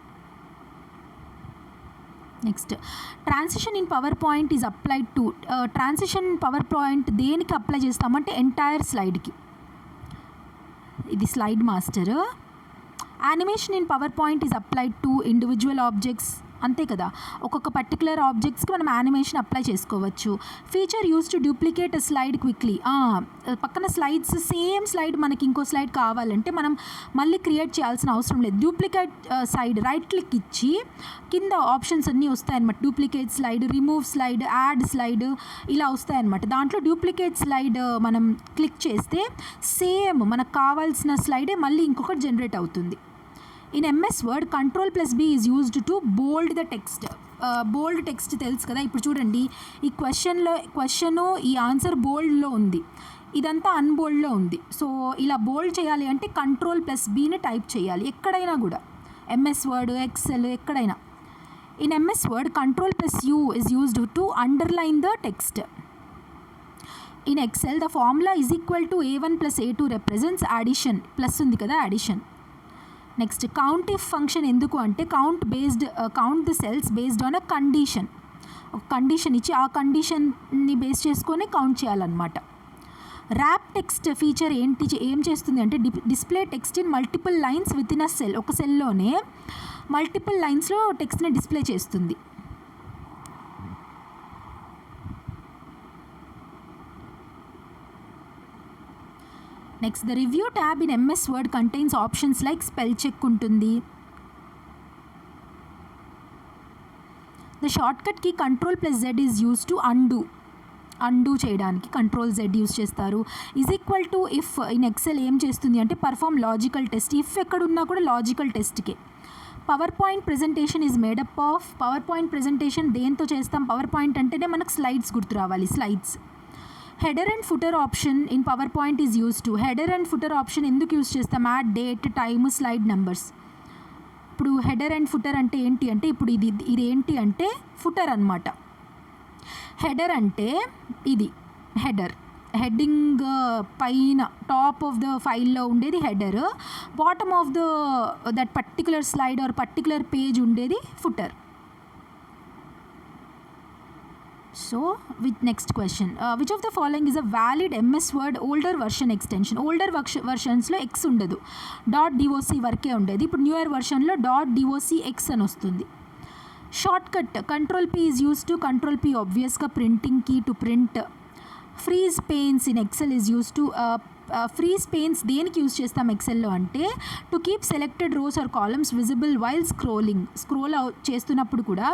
Next transition in PowerPoint is applied to. Transition PowerPoint దేనికి apply చేస్తామంటే entire స్లైడ్కి. ఇది slide master. Animation in PowerPoint is applied to individual objects. అంతే కదా, ఒక్కొక్క పర్టికులర్ ఆబ్జెక్ట్స్కి మనం యానిమేషన్ అప్లై చేసుకోవచ్చు. Feature use to duplicate slide quickly. పక్కన స్లైడ్స్ సేమ్ స్లైడ్ మనకి ఇంకో స్లైడ్ కావాలంటే మనం మళ్ళీ క్రియేట్ చేయాల్సిన అవసరం లేదు. డూప్లికేట్ సైడ్ రైట్ క్లిక్ ఇచ్చి కింద ఆప్షన్స్ అన్నీ వస్తాయన్నమాట. Duplicate slide, remove slide, add slide ఇలా వస్తాయన్నమాట. దాంట్లో డూప్లికేట్ స్లైడ్ మనం క్లిక్ చేస్తే సేమ్ మనకు కావాల్సిన స్లైడే మళ్ళీ ఇంకొకటి జనరేట్ అవుతుంది. In MS Word Ctrl+B is used to bold the text. Bold text తెలుసు కదా. ఇప్పుడు చూడండి, ఈ క్వశ్చను ఈ ఆన్సర్ బోల్డ్లో ఉంది, ఇదంతా అన్బోల్డ్లో ఉంది. సో ఇలా బోల్డ్ చేయాలి అంటే Ctrl+Bని టైప్ చేయాలి ఎక్కడైనా కూడా, MS Word, Excel ఎక్కడైనా. In MS Word Ctrl+U is used to underline the text. In Excel the formula is equal to A1+A2 represents addition. Plus ఉంది కదా, addition. Next count if function ఎందుకు అంటే count the cells based on a condition. ఒక condition ఇచ్చి ఆ కండిషన్ని base చేసుకొని count చేయాలన్నమాట. Rap text feature ఏం చేస్తుంది అంటే display text in multiple lines with in a cell. ఒక సెల్లోనే మల్టిపుల్ లైన్స్లో టెక్స్ట్ని డిస్ప్లే చేస్తుంది. Next the review tab in MS Word contains options like spell check ఉంటుంది. The shortcut key Ctrl+Z is use to undo చేయడానికి Ctrl+Z use చేస్తారు. Is equal to if in Excel ఏం చేస్తుంది అంటే perform logical test. If ఎక్కడున్నా కూడా logical టెస్ట్కే. PowerPoint presentation is made up of. PowerPoint presentation దేంతో చేస్తాం? PowerPoint అంటేనే మనకు స్లైడ్స్ గుర్తు రావాలి, slides. Header and footer option in PowerPoint is use to. Header and footer option ఎందుకు యూస్ చేస్తాం? Add date, time, slide numbers. ఇప్పుడు హెడర్ అండ్ ఫుటర్ అంటే ఏంటి అంటే, ఇప్పుడు ఇది ఏంటి అంటే ఫుటర్ అనమాట. హెడర్ అంటే ఇది హెడర్, హెడ్డింగ్ పైన టాప్ ఆఫ్ ద ఫైల్లో ఉండేది header, bottom of that particular slide or particular page ఉండేది footer. So with next question, which of the following is a valid MS Word older version extension? Older versions-లో X ఉండదు, .doc వరకే ఉండేది. ఇప్పుడు newer వెర్షన్లో .docx అని వస్తుంది. Short cut Ctrl P is used to. Ctrl P obviously printing key to print. Freeze panes in Excel is used to. Freeze panes దేనికి use చేస్తాం ఎక్సెల్లో అంటే, to keep selected rows or columns visible while scroll చేస్తున్నప్పుడు కూడా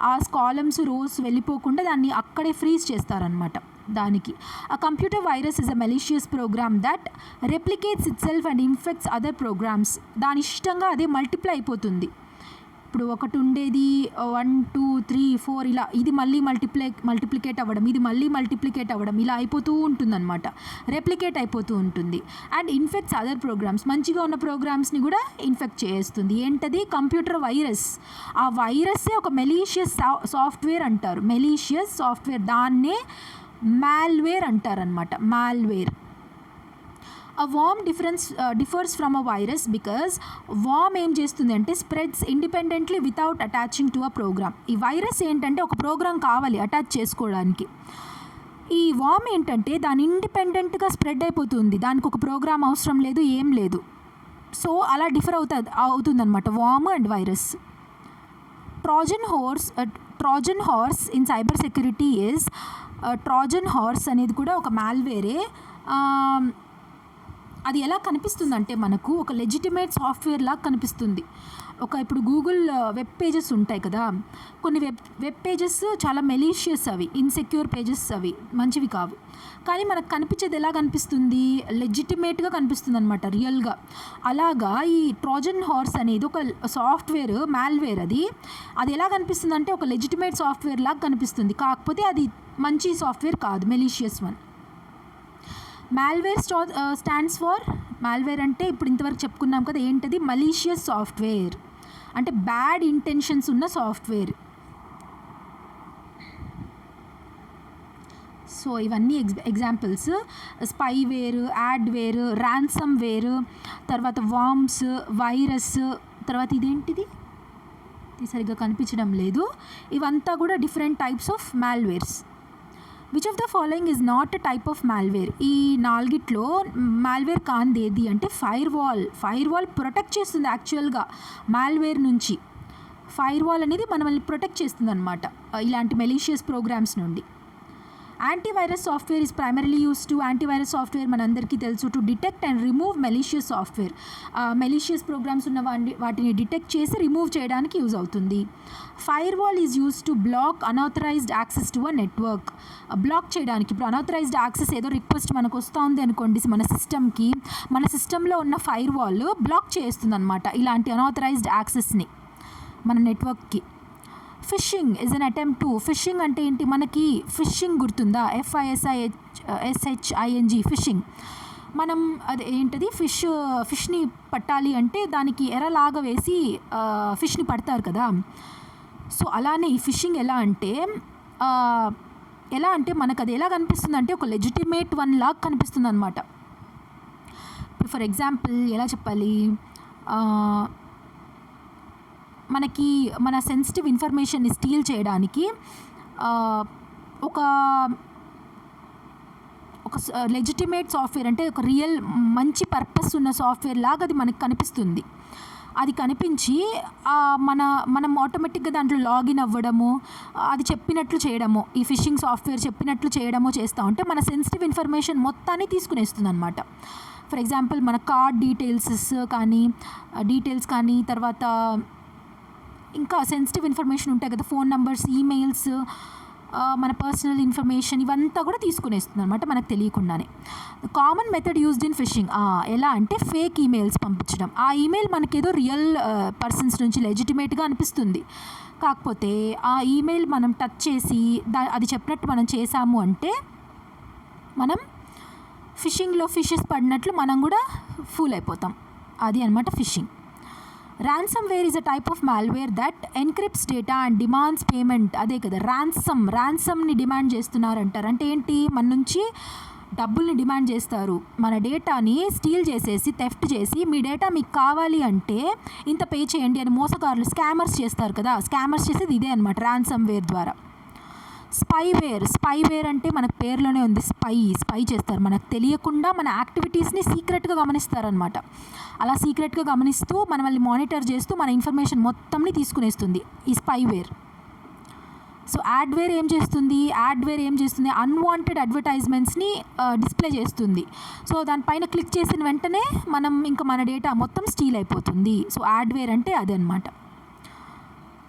ఆ columns rows వెళ్ళిపోకుండా దాన్ని అక్కడే ఫ్రీజ్ చేస్తారనమాట. దానికి computer virus is a malicious program that replicates itself and infects other programs. దాని ఇష్టంగా అదే మల్టిప్లై అయిపోతుంది. ఇప్పుడు ఒకటి ఉండేది 1 2 3 4 ఇలా, ఇది మళ్ళీ మల్టిప్లికేట్ అవ్వడం, ఇది మళ్ళీ మల్టిప్లికేట్ అవ్వడం, ఇలా అయిపోతూ ఉంటుందన్నమాట, రెప్లికేట్ అయిపోతూ ఉంటుంది. అండ్ ఇన్ఫెక్ట్స్ అదర్ ప్రోగ్రామ్స్, మంచిగా ఉన్న ప్రోగ్రామ్స్ని కూడా ఇన్ఫెక్ట్ చేస్తుంది. ఏంటది? Computer virus. ఆ వైరస్సే ఒక మెలీషియస్ సాఫ్ట్వేర్ అంటారు. మెలీషియస్ సాఫ్ట్వేర్, దాన్నే మాల్వేర్ అంటారనమాట. Malware. A worm differs from a virus because worm ఏం చేస్తుంది అంటే spreads independently without attaching to a program. ఈ వైరస్ ఏంటంటే ఒక ప్రోగ్రామ్ కావాలి అటాచ్ చేసుకోవడానికి. ఈ వామ్ ఏంటంటే దాని ఇండిపెండెంట్గా స్ప్రెడ్ అయిపోతుంది, దానికి ఒక ప్రోగ్రామ్ అవసరం లేదు, ఏం లేదు. సో అలా డిఫర్ అవుతుందన్నమాట వామ్ and virus. Trojan horse in cyber security is, Trojan horse అనేది కూడా ఒక మాల్వేరే. అది ఎలా కనిపిస్తుందంటే మనకు ఒక లెజిటిమేట్ సాఫ్ట్వేర్ లాగా కనిపిస్తుంది. ఇప్పుడు గూగుల్ వెబ్ పేజెస్ ఉంటాయి కదా, కొన్ని వెబ్ పేజెస్ చాలా మెలీషియస్, అవి ఇన్సెక్యూర్ పేజెస్, అవి మంచివి కావు. కానీ మనకు కనిపించేది ఎలా కనిపిస్తుంది? లెజిటిమేట్గా కనిపిస్తుంది అనమాట, రియల్గా. అలాగా ఈ ట్రోజన్ హార్స్ అనేది ఒక సాఫ్ట్వేర్, మాల్వేర్. అది ఎలా కనిపిస్తుంది అంటే ఒక లెజిటిమేట్ సాఫ్ట్వేర్ లాగా కనిపిస్తుంది, కాకపోతే అది మంచి సాఫ్ట్వేర్ కాదు, malicious one. Malware stands for, malware అంటే ఇప్పుడు ఇంతవరకు చెప్పుకున్నాం కదా, ఏంటది? మలీషియస్ సాఫ్ట్వేర్ అంటే బ్యాడ్ ఇంటెన్షన్స్ ఉన్న సాఫ్ట్వేర్. సో ఇవన్నీ ఎగ్జాంపుల్స్. స్పైవేర్, యాడ్వేర్, ర్యాన్సమ్వేర్, తర్వాత వామ్స్, వైరస్, తర్వాత ఇదేంటిది సరిగ్గా కనిపించడం లేదు. ఇవంతా కూడా different types of malwares. Which of the following is not a type of malware? ఈ నాలుగిట్లో మాల్వేర్ కాంది ఏది అంటే ఫైర్ వాల్ ప్రొటెక్ట్ చేస్తుంది యాక్చువల్గా మాల్వేర్ నుంచి. ఫైర్ వాల్ అనేది మనల్ని ప్రొటెక్ట్ చేస్తుంది అనమాట ఇలాంటి మెలీషియస్ ప్రోగ్రామ్స్ నుండి. Antivirus software is primarily use to. Antivirus software మనందరికీ తెలుసు, to detect and remove malicious software. Malicious programs ఉన్న వాటిని డిటెక్ట్ చేసి రిమూవ్ చేయడానికి యూజ్ అవుతుంది. Firewall is use to block unauthorized access to a network. Block చేయడానికి, ఇప్పుడు unauthorised access ఏదో రిక్వెస్ట్ మనకు వస్తూ ఉంది అనుకోండి మన సిస్టమ్కి, మన సిస్టంలో ఉన్న ఫైర్ వాల్ బ్లాక్ చేస్తుంది అనమాట ఇలాంటి అన్ఆథరైజ్డ్ యాక్సెస్ని మన నెట్వర్క్కి. Phishing is an attempt to. Phishing అంటే ఏంటి? మనకి ఫిషింగ్ గుర్తుందా? FISHING phishing. మనం అది ఏంటది, ఫిష్ని పట్టాలి అంటే దానికి ఎరలాగా వేసి ఫిష్ని పడతారు కదా. సో అలానే ఈ ఫిషింగ్ ఎలా అంటే మనకు అది ఎలా కనిపిస్తుంది అంటే ఒక లెజిటిమేట్ వన్ లాగా కనిపిస్తుంది అనమాట. ఇప్పుడు ఫర్ ఎగ్జాంపుల్ ఎలా చెప్పాలి, మనకి మన సెన్సిటివ్ ఇన్ఫర్మేషన్ని స్టీల్ చేయడానికి ఒక లెజిటిమేట్ సాఫ్ట్వేర్ అంటే ఒక రియల్ మంచి పర్పస్ ఉన్న సాఫ్ట్వేర్ లాగా అది మనకు కనిపిస్తుంది. అది కనిపించి మనం ఆటోమేటిక్గా దాంట్లో లాగిన్ అవ్వడము, అది చెప్పినట్లు చేయడము, ఈ ఫిషింగ్ సాఫ్ట్వేర్ చెప్పినట్లు చేయడమో చేస్తూ ఉంటే మన సెన్సిటివ్ ఇన్ఫర్మేషన్ మొత్తాన్ని తీసుకునేస్తుంది అనమాట. ఫర్ ఎగ్జాంపుల్ మన కార్డ్ డీటెయిల్స్ కానీ తర్వాత ఇంకా సెన్సిటివ్ ఇన్ఫర్మేషన్ ఉంటాయి కదా, ఫోన్ నంబర్స్, ఈమెయిల్స్, మన పర్సనల్ ఇన్ఫర్మేషన్, ఇవంతా కూడా తీసుకునేస్తుంది అనమాట మనకు తెలియకుండానే. Common method used in fishing ఎలా అంటే ఫేక్ ఈమెయిల్స్ పంపించడం. ఆ ఈమెయిల్ మనకేదో రియల్ పర్సన్స్ నుంచి లెజిటిమేట్గా అనిపిస్తుంది, కాకపోతే ఆ ఈమెయిల్ మనం టచ్ చేసి అది చెప్పినట్టు మనం చేసాము అంటే మనం ఫిషింగ్లో ఫిషెస్ పడినట్లు మనం కూడా ఫూల్ అయిపోతాం. అది అనమాట fishing. Ransomware is a type of malware that encrypts data and demands payment. అదే కదా ర్యాన్సమ్ని డిమాండ్ చేస్తున్నారు అంటారు. అంటే ఏంటి, మన నుంచి డబ్బుల్ని డిమాండ్ చేస్తారు. మన డేటాని స్టీల్ చేసేసి థెఫ్ట్ చేసి మీ డేటా మీకు కావాలి అంటే ఇంత పే చేయండి అని మోసగారులు స్కామర్స్ చేస్తారు కదా. స్కామర్స్ చేసేది ఇదే అనమాట ర్యాన్సమ్వేర్ ద్వారా. స్పైవేర్ అంటే మనకు పేరులోనే ఉంది, స్పై చేస్తారు. మనకు తెలియకుండా మన యాక్టివిటీస్ని సీక్రెట్గా గమనిస్తారనమాట. అలా సీక్రెట్గా గమనిస్తూ మనల్ని మానిటర్ చేస్తూ మన ఇన్ఫర్మేషన్ మొత్తంని తీసుకునేస్తుంది ఈ స్పైవేర్. సో యాడ్వేర్ ఏం చేస్తుంది, అన్వాంటెడ్ అడ్వర్టైజ్మెంట్స్ని డిస్ప్లే చేస్తుంది. సో దానిపైన క్లిక్ చేసిన వెంటనే మన డేటా మొత్తం స్టీల్ అయిపోతుంది. సో యాడ్వేర్ అంటే అదనమాట.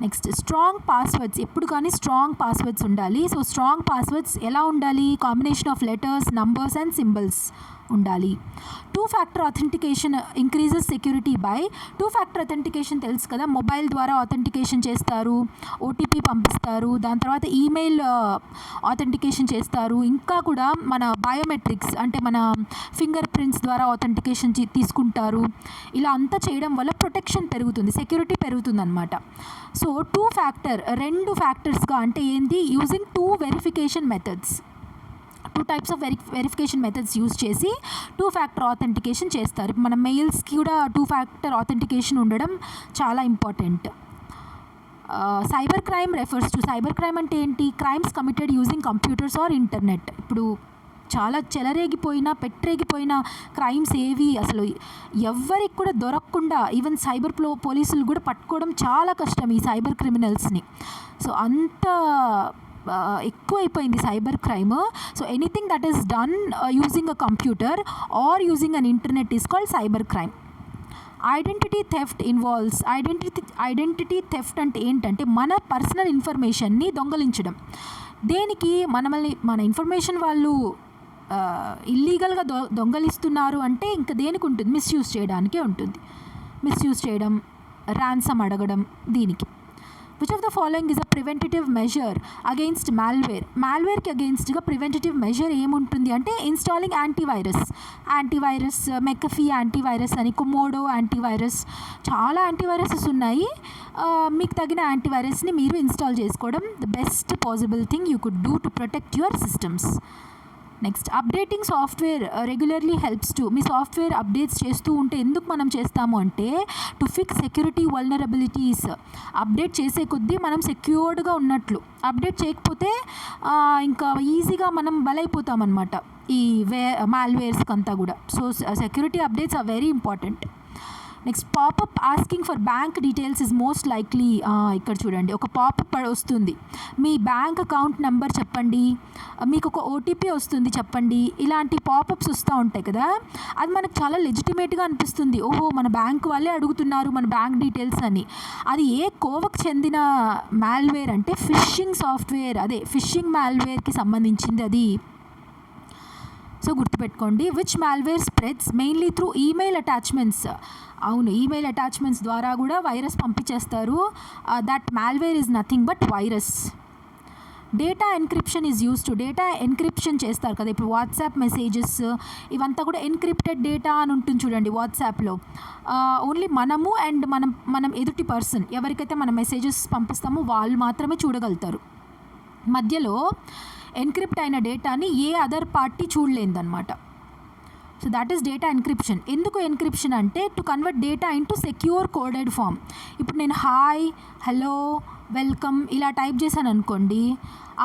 Next strong passwords. ఎప్పుడు కానీ స్ట్రాంగ్ పాస్వర్డ్స్ ఉండాలి. సో స్ట్రాంగ్ పాస్వర్డ్స్ ఎలా ఉండాలి, combination of letters, numbers and symbols ఉండాలి. 2-factor authentication increases security by 2-factor authentication తెలుసు కదా, మొబైల్ ద్వారా ఆథెంటికేషన్ చేస్తారు, ఓటీపీ పంపిస్తారు, దాని తర్వాత ఈమెయిల్ ఆథెంటికేషన్ చేస్తారు. ఇంకా కూడా మన బయోమెట్రిక్స్ అంటే మన ఫింగర్ ప్రింట్స్ ద్వారా ఆథెంటికేషన్ తీసుకుంటారు. ఇలా అంతా చేయడం వల్ల ప్రొటెక్షన్ పెరుగుతుంది, సెక్యూరిటీ పెరుగుతుంది అనమాట. సో 2-factor 2 ఫ్యాక్టర్స్గా అంటే ఏంటి, using 2 verification methods, 2 types of verification methods use చేసి 2-factor ఆథెంటికేషన్ చేస్తారు. మన మెయిల్స్కి కూడా 2-factor ఆథెంటికేషన్ ఉండడం చాలా important. Cyber crime refers to, cyber crime అంటే ఏంటి, crimes committed using computers are internet. ఇప్పుడు చాలా పెట్టరేగిపోయిన క్రైమ్స్ ఏవి అసలు ఎవ్వరికి కూడా దొరకకుండా, ఈవెన్ సైబర్ పోలీసులు కూడా పట్టుకోవడం చాలా కష్టం ఈ సైబర్ క్రిమినల్స్ని. సో అంత ఎక్కువైపోయింది cyber crime. So anything that is done using a computer are using an internet is called cyber crime. Identity theft involves, identity theft అంటే ఏంటంటే మన పర్సనల్ ఇన్ఫర్మేషన్ని దొంగలించడం. దేనికి, మన ఇన్ఫర్మేషన్ వాళ్ళు ఇల్లీగల్గా దొంగలిస్తున్నారు అంటే ఇంకా దేనికి ఉంటుంది, మిస్యూజ్ చేయడానికే ఉంటుంది. మిస్యూజ్ చేయడం, ర్యాన్సమ్ అడగడం, దీనికి. Which of the following is a preventive measure against మాల్వేర్కి అగెయిన్స్ట్గా ప్రివెంటివ్ మెజర్ ఏముంటుంది అంటే ఇన్స్టాలింగ్ యాంటీవైరస్, మెకఫీ యాంటీవైరస్ అని, కొమోడో యాంటీవైరస్, చాలా యాంటీవైరసెస్ ఉన్నాయి. మీకు తగిన యాంటీవైరస్ని మీరు ఇన్స్టాల్ చేసుకోవడం the best possible thing you could do to protect your systems. Next updating software regularly helps to, మీ సాఫ్ట్వేర్ అప్డేట్స్ చేస్తూ ఉంటే ఎందుకు మనం చేస్తాము అంటే to fix security vulnerabilities. Update చేసే కొద్దీ మనం సెక్యూర్డ్గా ఉన్నట్లు, అప్డేట్ చేయకపోతే ఇంకా ఈజీగా మనం బలైపోతాం అనమాట ఈ మాల్వేర్స్కి అంతా కూడా. So security updates are very important. Next popup asking for bank details is most likely. ఇక్కడ చూడండి, ఒక పాపప్ వస్తుంది, మీ బ్యాంక్ అకౌంట్ నెంబర్ చెప్పండి, మీకు ఒక ఓటీపీ వస్తుంది చెప్పండి, ఇలాంటి పాపప్స్ వస్తూ ఉంటాయి కదా. అది మనకు చాలా లెజిటిమేట్గా అనిపిస్తుంది, ఓహో మన బ్యాంక్ వాళ్ళే అడుగుతున్నారు మన బ్యాంక్ డీటెయిల్స్ అని. అది ఏ కోవకు చెందిన మాల్వేర్ అంటే ఫిషింగ్ సాఫ్ట్వేర్, అదే ఫిషింగ్ మాల్వేర్కి సంబంధించింది అది. సో గుర్తుపెట్టుకోండి. Which malware spreads mainly through email attachments. అవును, ఈమెయిల్ అటాచ్మెంట్స్ ద్వారా కూడా వైరస్ పంపించేస్తారు. That malware is nothing but virus. Data encryption is use to, data encryption చేస్తారు కదా, ఇప్పుడు వాట్సాప్ మెసేజెస్ ఇవంతా కూడా ఎన్క్రిప్టెడ్ డేటా అని ఉంటుంది చూడండి వాట్సాప్లో. ఓన్లీ మనము అండ్ మనం ఎదుటి పర్సన్ ఎవరికైతే మనం మెసేజెస్ పంపిస్తామో వాళ్ళు మాత్రమే చూడగలుగుతారు. మధ్యలో ఎన్క్రిప్ట్ అయిన డేటాని ఏ అదర్ పార్టీ చూడలేదన్నమాట. So that is data encryption. ఎందుకు ఎన్క్రిప్షన్ అంటే to convert data into secure coded form. ఇప్పుడు నేను హాయ్, హలో, వెల్కమ్ ఇలా టైప్ చేశాను అనుకోండి,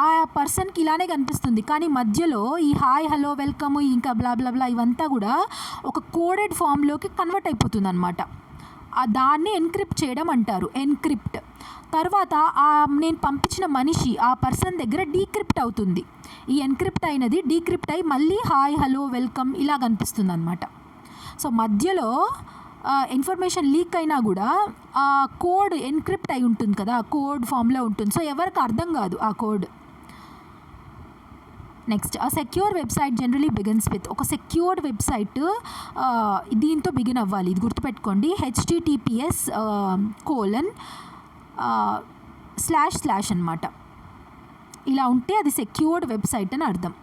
ఆ పర్సన్కి ఇలానే కనిపిస్తుంది, కానీ మధ్యలో ఈ హాయ్, హలో, వెల్కమ్ ఇంకా బ్లా బ్లా బ్లా ఇవంతా కూడా ఒక కోడెడ్ ఫామ్లోకి కన్వర్ట్ అయిపోతుంది అనమాట. దాన్ని ఎన్క్రిప్ట్ చేయడం అంటారు, ఎన్క్రిప్ట్. తర్వాత నేను పంపించిన మనిషి ఆ పర్సన్ దగ్గర డీక్రిప్ట్ అవుతుంది. ఈ ఎన్క్రిప్ట్ అయినది డీక్రిప్ట్ అయి మళ్ళీ హాయ్, హలో, వెల్కమ్ ఇలా కనిపిస్తుంది అనమాట. సో మధ్యలో ఇన్ఫర్మేషన్ లీక్ అయినా కూడా ఆ కోడ్ ఎన్క్రిప్ట్ అయి ఉంటుంది కదా, కోడ్ ఫామ్లో ఉంటుంది. సో ఎవరికి అర్థం కాదు ఆ కోడ్. నెక్స్ట్ ఆ secure website generally begins with, ఒక సెక్యూర్డ్ వెబ్సైట్ దీంతో బిగిన్ అవ్వాలి, ఇది గుర్తుపెట్టుకోండి. https:// అనమాట. ఇలా ఉంటే అది సెక్యూర్డ్ వెబ్సైట్ అని అర్థం.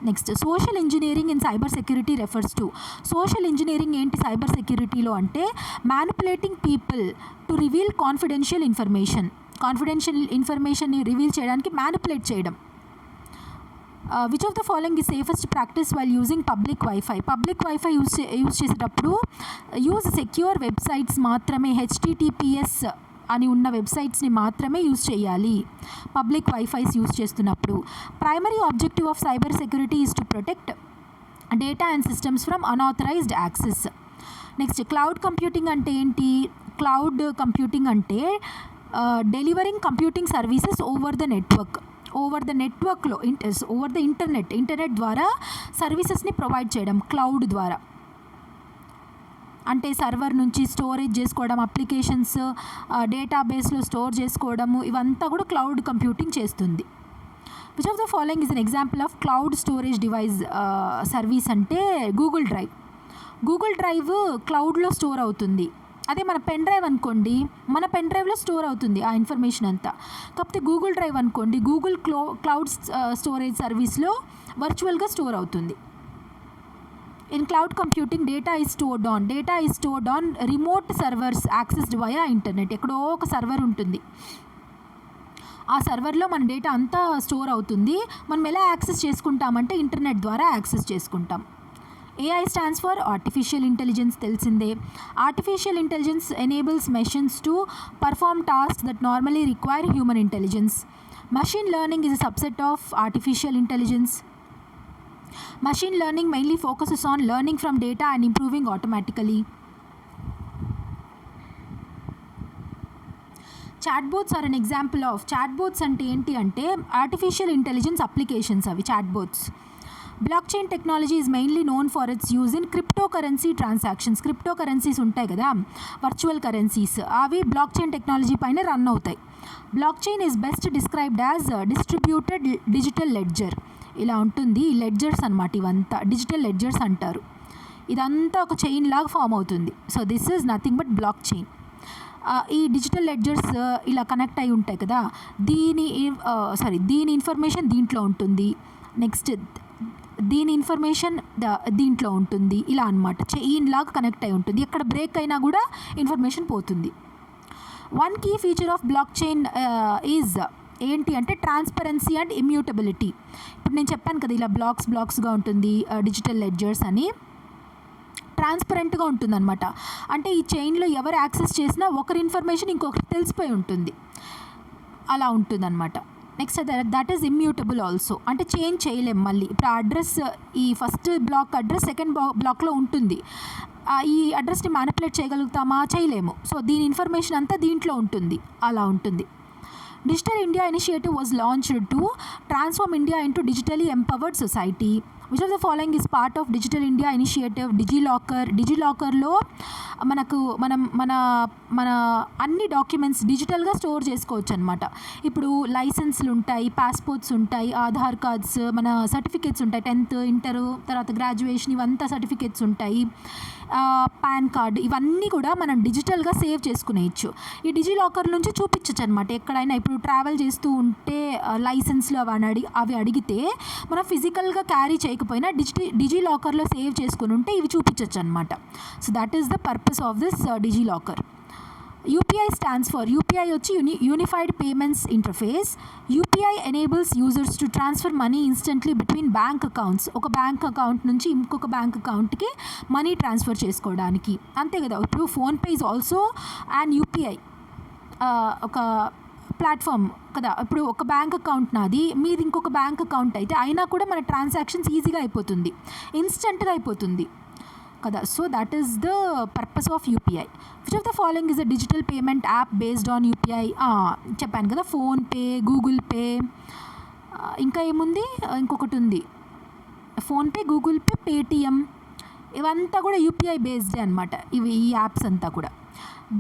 Next social engineering in cyber security refers to. Social engineering ఏంటి సైబర్ సెక్యూరిటీలో అంటే manipulating people to reveal confidential ఇన్ఫర్మేషన్ని రివీల్ చేయడానికి మ్యానిపులేట్ చేయడం. Which of the following is safest practice while using public WiFi. Public WiFi use చేసేటప్పుడు use secure websites మాత్రమే, HTTPS అని ఉన్న వెబ్సైట్స్ని మాత్రమే యూజ్ చేయాలి పబ్లిక్ వైఫైస్ యూజ్ చేస్తున్నప్పుడు. Primary objective of cyber security is to protect data and systems from unauthorised access. Next cloud computing అంటే ఏంటి? క్లౌడ్ కంప్యూటింగ్ అంటే delivering computing services over the నెట్వర్క్లో ఓవర్ ద ఇంటర్నెట్ ద్వారా సర్వీసెస్ని provide చేయడం cloud ద్వారా. అంటే సర్వర్ నుంచి స్టోరేజ్ చేసుకోవడం, అప్లికేషన్స్ డేటాబేస్లో స్టోర్ చేసుకోవడము, ఇవంతా కూడా క్లౌడ్ కంప్యూటింగ్ చేస్తుంది. Which of the following is an example of cloud storage device service అంటే గూగుల్ డ్రైవ్ క్లౌడ్లో స్టోర్ అవుతుంది. అదే మన పెన్ డ్రైవ్ అనుకోండి, మన పెన్ డ్రైవ్లో స్టోర్ అవుతుంది ఆ ఇన్ఫర్మేషన్ అంతా. కాకపోతే గూగుల్ డ్రైవ్ అనుకోండి, గూగుల్ క్లౌడ్ స్టోరేజ్ సర్వీస్లో వర్చువల్గా స్టోర్ అవుతుంది. In cloud computing data is stored on remote servers accessed via internet. ఎక్కడో ఒక సర్వర్ ఉంటుంది, ఆ సర్వర్లో మన డేటా అంతా స్టోర్ అవుతుంది. మనం ఎలా యాక్సెస్ చేసుకుంటామంటే ఇంటర్నెట్ ద్వారా యాక్సెస్ చేసుకుంటాం. AI stands for artificial intelligence, తెలిసిందే. Artificial intelligence enables machines to perform tasks that normally require human intelligence. Machine learning is a subset of artificial intelligence. Machine learning mainly focuses on learning from data and improving automatically. Chatbots are an example of. Chatbots అంటే ఏంటి అంటే artificial intelligence applications అవి chatbots. Blockchain technology is mainly known for its use in cryptocurrency transactions. Cryptocurrencies ఉంటాయి కదా, virtual currencies, అవి blockchain technology పైన run అవుతాయి. Blockchain is best described as distributed digital ledger. ఇలా ఉంటుంది ఈ లెడ్జర్స్ అనమాట, ఇవంతా డిజిటల్ లెడ్జర్స్ అంటారు. ఇదంతా ఒక చైన్ లాగా ఫామ్ అవుతుంది. So this is nothing but block chain. ఈ డిజిటల్ లెడ్జర్స్ ఇలా కనెక్ట్ అయి ఉంటాయి కదా, దీని ఇన్ఫర్మేషన్ దీంట్లో ఉంటుంది, నెక్స్ట్ దీని ఇన్ఫర్మేషన్ దీంట్లో ఉంటుంది, ఇలా అనమాట చైన్ లాగా కనెక్ట్ అయి ఉంటుంది. ఎక్కడ బ్రేక్ అయినా కూడా ఇన్ఫర్మేషన్ పోతుంది. One key feature of blockchain is ఏంటి అంటే ట్రాన్స్పరెన్సీ అండ్ ఇమ్యూటబిలిటీ. ఇప్పుడు నేను చెప్పాను కదా ఇలా బ్లాక్స్గా ఉంటుంది డిజిటల్ లెడ్జర్స్ అని, ట్రాన్స్పరెంట్గా ఉంటుంది అనమాట. అంటే ఈ చైన్లో ఎవరు యాక్సెస్ చేసినా ఒకరి ఇన్ఫర్మేషన్ ఇంకొకరికి తెలిసిపోయి ఉంటుంది, అలా ఉంటుంది అనమాట. Next that is immutable also, అంటే చేంజ్ చేయలేం మళ్ళీ. ఇప్పుడు ఆ అడ్రస్, ఈ ఫస్ట్ బ్లాక్ అడ్రస్ సెకండ్ బ్లాక్లో ఉంటుంది, ఈ అడ్రస్ని మ్యానిపులేట్ చేయగలుగుతామా? చేయలేము. సో దీని ఇన్ఫర్మేషన్ అంతా దీంట్లో ఉంటుంది, అలా ఉంటుంది. Digital India initiative was launched to transform India into digitally empowered society. Which of the following is part of Digital India initiative? డిజిలాకర్లో మనకు మన అన్ని డాక్యుమెంట్స్ డిజిటల్గా స్టోర్ చేసుకోవచ్చు అనమాట. ఇప్పుడు లైసెన్స్లు ఉంటాయి, పాస్పోర్ట్స్ ఉంటాయి, ఆధార్ కార్డ్స్, మన సర్టిఫికేట్స్ ఉంటాయి, 10th ఇంటర్ తర్వాత గ్రాడ్యుయేషన్, ఇవంతా సర్టిఫికేట్స్ ఉంటాయి, పాన్ కార్డు, ఇవన్నీ కూడా మనం డిజిటల్గా సేవ్ చేసుకునేయచ్చు. ఈ డిజిలాకర్ నుంచి చూపించచ్చు అనమాట ఎక్కడైనా. ఇప్పుడు ట్రావెల్ చేస్తూ ఉంటే లైసెన్స్లు అవి అడిగితే మనం ఫిజికల్గా క్యారీ చేయకపోయినా డిజిలాకర్లో సేవ్ చేసుకుని ఉంటే ఇవి చూపించచ్చు అనమాట. So that is the purpose of this DigiLocker. UPI stands for, UPI వచ్చి unified payments interface. UPI enables users to transfer money instantly between bank accounts. ఒక బ్యాంక్ అకౌంట్ నుంచి ఇంకొక బ్యాంక్ అకౌంట్కి మనీ ట్రాన్స్ఫర్ చేసుకోవడానికి, అంతే కదా. ఇప్పుడు PhonePe is also and UPI ఒక ప్లాట్ఫామ్ కదా. ఇప్పుడు ఒక బ్యాంక్ అకౌంట్ నాది, మీది ఇంకొక బ్యాంక్ అకౌంట్ అయితే అయినా కూడా మన ట్రాన్సాక్షన్స్ ఈజీగా అయిపోతుంది, ఇన్స్టెంట్గా అయిపోతుంది కదా. So that is the purpose of UPI. Which of the following is the digital payment app based on UPI? చెప్పాను కదా, ఫోన్పే, గూగుల్ పే, ఇంకా ఏముంది, ఇంకొకటి ఉంది, ఫోన్పే, గూగుల్ పే, పేటిఎం, ఇవంతా కూడా UPI బేస్డే అనమాట. ఈ యాప్స్ అంతా కూడా.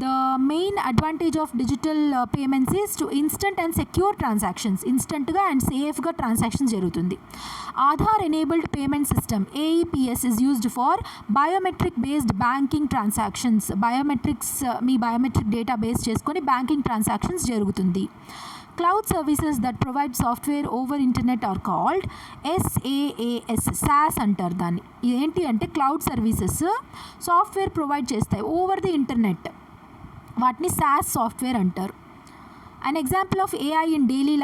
The main advantage of digital payments is to instant and secure transactions. ఇన్స్టెంట్గా అండ్ సేఫ్గా ట్రాన్సాక్షన్స్ జరుగుతుంది. Aadhaar enabled payment system AEPS is used for biometric based banking transactions. Me biometric data base చేసుకొని banking transactions జరుగుతుంది. Cloud services that provide software over internet are called SaaS. SaaS అంటారు దాన్ని. ఏంటి అంటే cloud services software provide చేస్తాయి over the internet, వాటిని SaaS software అంటారు. అన్ example of AI in daily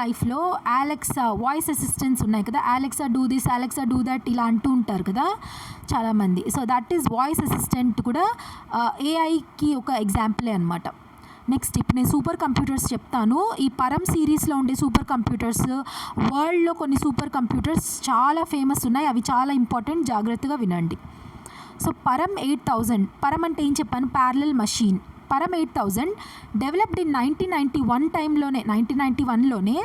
లైఫ్లో అలెక్సా వాయిస్ అసిస్టెంట్స్ ఉన్నాయి కదా, Alexa do this, Alexa do that ఇలా అంటూ ఉంటారు కదా చాలామంది. So that is voice assistant కూడా ఏఐకి ఒక ఎగ్జాంపులే అనమాట. నెక్స్ట్ ఇప్పుడు నేను సూపర్ కంప్యూటర్స్ చెప్తాను. ఈ పరం సిరీస్లో ఉండే సూపర్ కంప్యూటర్స్, వరల్డ్లో కొన్ని సూపర్ కంప్యూటర్స్ చాలా ఫేమస్ ఉన్నాయి, అవి చాలా ఇంపార్టెంట్, జాగ్రత్తగా వినండి. సో పరం 8000, పరం అంటే ఏం చెప్పాను, parallel machine. Param 8000 developed in 1991లోనే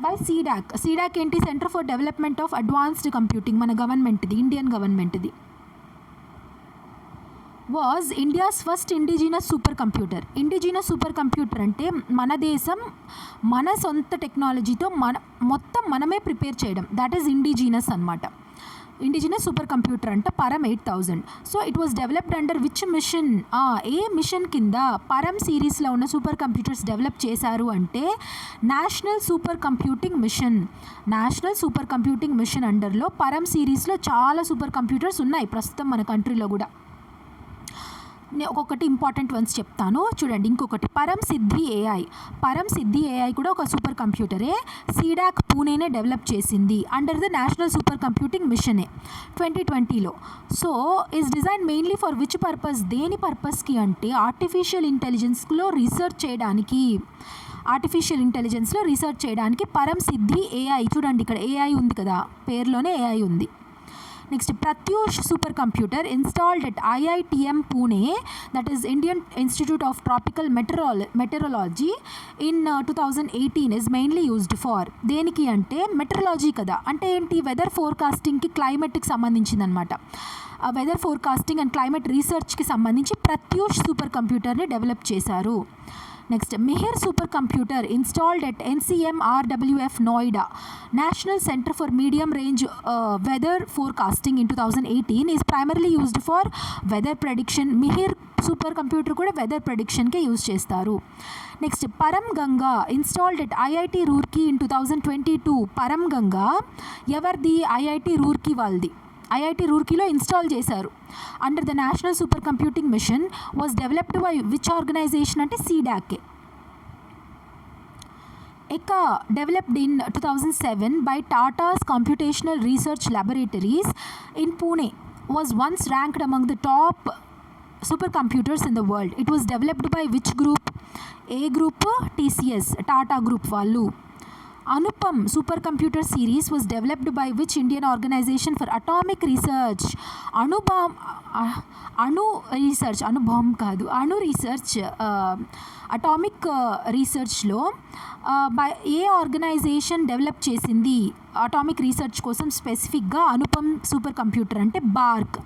బై సీడాక్. సీడాక్ ఏంటి, centre for development of advanced computing, మన గవర్నమెంట్ది, ఇండియన్ గవర్నమెంట్ది. Was India's first indigenous super computer. Indigenous super computer అంటే మన దేశం మన సొంత టెక్నాలజీతో మొత్తం మనమే ప్రిపేర్ చేయడం, దట్ ఈస్ ఇండిజినస్ అనమాట. ఇండిజినస్ సూపర్ కంప్యూటర్ అంట Param 8000. So it was developed under which mission, ఏ మిషన్ కింద పరం సిరీస్లో ఉన్న సూపర్ కంప్యూటర్స్ డెవలప్ చేశారు అంటే national super computing mission. National super computing mission అండర్లో పరం సిరీస్లో చాలా సూపర్ కంప్యూటర్స్ ఉన్నాయి ప్రస్తుతం మన కంట్రీలో కూడా. ఒక్కొక్కటి ఇంపార్టెంట్ వన్స్ చెప్తాను చూడండి. ఇంకొకటి పరం సిద్ధి ఏఐ. పరం సిద్ధి ఏఐ కూడా ఒక సూపర్ కంప్యూటరే, సీడాక్ పూణేనే డెవలప్ చేసింది under the national super computing మిషనే 2020లో. So is design mainly for which purpose, దేని పర్పస్కి అంటే ఆర్టిఫిషియల్ ఇంటెలిజెన్స్లో రీసెర్చ్ చేయడానికి పరం సిద్ధి ఏఐ. చూడండి ఇక్కడ ఏఐ ఉంది కదా, పేరులోనే ఏఐ ఉంది. Next Pratyush super computer installed at IITM Pune, that is Indian institute of tropical metrology in 2018 is mainly used far, దేనికి అంటే మెటరాలజీ కదా, అంటే ఏంటి, వెదర్ ఫోర్కాస్టింగ్కి, క్లైమేట్కి సంబంధించింది అనమాట. వెదర్ ఫోర్కాస్టింగ్ అండ్ క్లైమేట్ రీసెర్చ్కి సంబంధించి ప్రత్యూష్ సూపర్ కంప్యూటర్ని డెవలప్ చేశారు. Next Mihir super computer installed at NCMRWF Noida, national centre for medium range weather forecasting in 2018 is primarily used for weather prediction. Mihir super computer కూడా వెదర్ ప్రెడిక్షన్కే యూజ్ చేస్తారు. Next Param Ganga installed at IIT Roorkee in 2022. Param Ganga ఎవరిది, IIT Roorkee వాళ్ళది. IIT రూర్కీలో install చేశారు under the national super computing machine. Was developed by which organization అంటే సీడాకే. ECA developed in 2007 by Tata's Computational Research Laboratories in Pune, was once ranked among the top supercomputers in the world. It was developed by which group? A group, TCS, Tata Group vallu. Anupam supercomputer series was developed by which Indian organization for atomic research? Anu research atomic రీసెర్చ్లో by a organisation develop చేసింది atomic research కోసం స్పెసిఫిక్గా Anupam super computer అంటే BARC,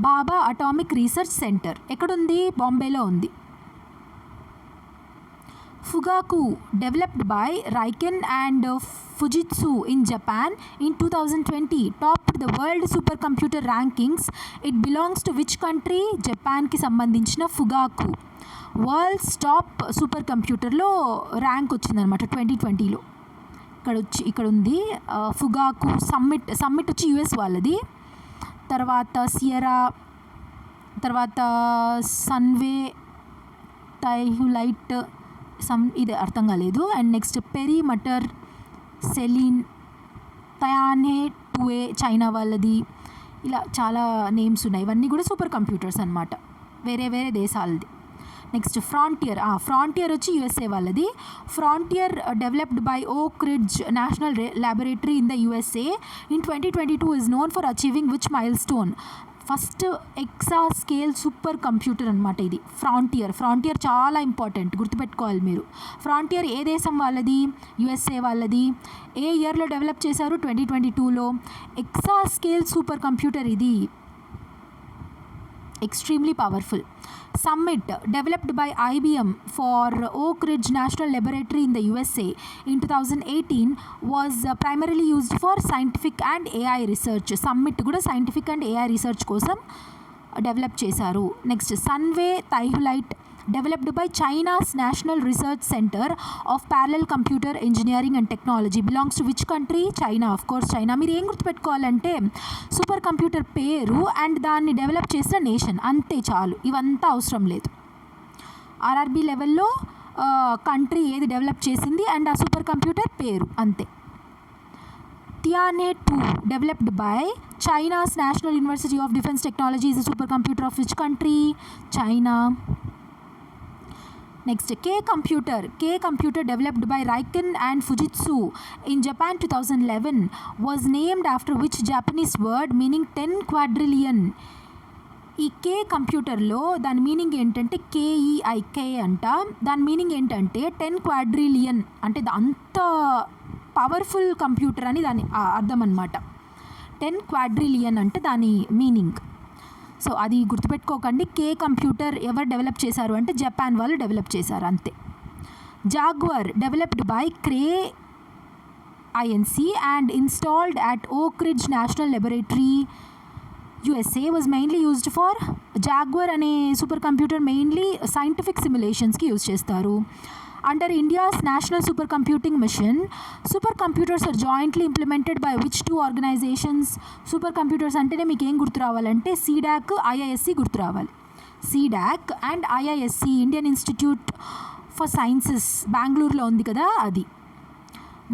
Bhabha atomic research centre. ఎక్కడుంది, బాంబేలో ఉంది. Fugaku developed by Riken and Fujitsu in Japan in 2020 topped the world super computer rankings. It belongs to which country? జపాన్కి సంబంధించిన Fugaku world's top super కంప్యూటర్లో rank వచ్చిందనమాట 2020లో. ఇక్కడ ఉంది ఫుగాకు. సమ్మిట్ వచ్చి US వాళ్ళది. తర్వాత సియరా, తర్వాత సన్వే టైహులైట్, ఇది అర్థం కాలేదు. అండ్ నెక్స్ట్ పెరిమటర్, సెలిన్, తయానే టూఏ చైనా వాళ్ళది. ఇలా చాలా నేమ్స్ ఉన్నాయి. ఇవన్నీ కూడా సూపర్ కంప్యూటర్స్ అనమాట, వేరే వేరే దేశాలది. నెక్స్ట్ ఫ్రాంటియర్ వచ్చి USA వాళ్ళది. Frontier developed by Oak Ridge national laboratory in the USA in 2022 is known for achieving which milestone? First exascale super computer అనమాట ఇది ఫ్రాంటియర్ చాలా ఇంపార్టెంట్, గుర్తుపెట్టుకోవాలి మీరు. ఫ్రాంటియర్ ఏ దేశం వాళ్ళది? USA వాళ్ళది. ఏ ఇయర్లో డెవలప్ చేశారు? 2022లో. ఎక్సా స్కేల్ సూపర్ కంప్యూటర్ ఇది extremely powerful. Summit developed by IBM for Oak Ridge National Laboratory in the USA in 2018 was primarily used for scientific and AI research. Summit kuda scientific and AI research kosam develop chesaru. Next Sunway Tyholite developed by China's national research centre of parallel computer engineering and technology. Belongs to which country? China. Of course China. మీరు ఏం గుర్తుపెట్టుకోవాలంటే super computer పేరు and దాన్ని develop చేసిన nation, అంతే చాలు. ఇవంతా అవసరం లేదు. ఆర్ఆర్బీ లెవెల్లో కంట్రీ ఏది డెవలప్ చేసింది అండ్ ఆ సూపర్ కంప్యూటర్ పేరు, అంతే. Tianhe 2 developed by China's National University of Defense Technology is a supercomputer of which country? China. Next, K computer developed by Riken and Fujitsu in Japan 2011 was named after which Japanese word meaning 10 quadrillion. ఈ కే కంప్యూటర్లో దాని meaning ఏంటంటే కేఈఐకే అంట. దాని meaning ఏంటంటే 10 quadrillion అంటే అంత powerful computer అని దాని అర్థం అన్నమాట. 10 క్వాడ్రిలియన్ అంటే దాని మీనింగ్. సో అది గుర్తుపెట్టుకోకండి. కే కంప్యూటర్ ఎవరు డెవలప్ చేశారు అంటే జపాన్ వాళ్ళు డెవలప్ చేశారు, అంతే. Jaguar developed by Cray INC and installed at Oak Ridge national laboratory USA was mainly used for Jaguar అనే సూపర్ కంప్యూటర్ మెయిన్లీ సైంటిఫిక్ సిమ్యులేషన్స్కి యూజ్ చేస్తారు. Under India's national super computing mission super computers are jointly implemented by which 2 organisations? Super computers అంటేనే మీకు ఏం గుర్తు రావాలంటే CDAC, IISc గుర్తు రావాలి. CDAC and IISc Indian institute for sciences బెంగళూరులో ఉంది కదా, అది.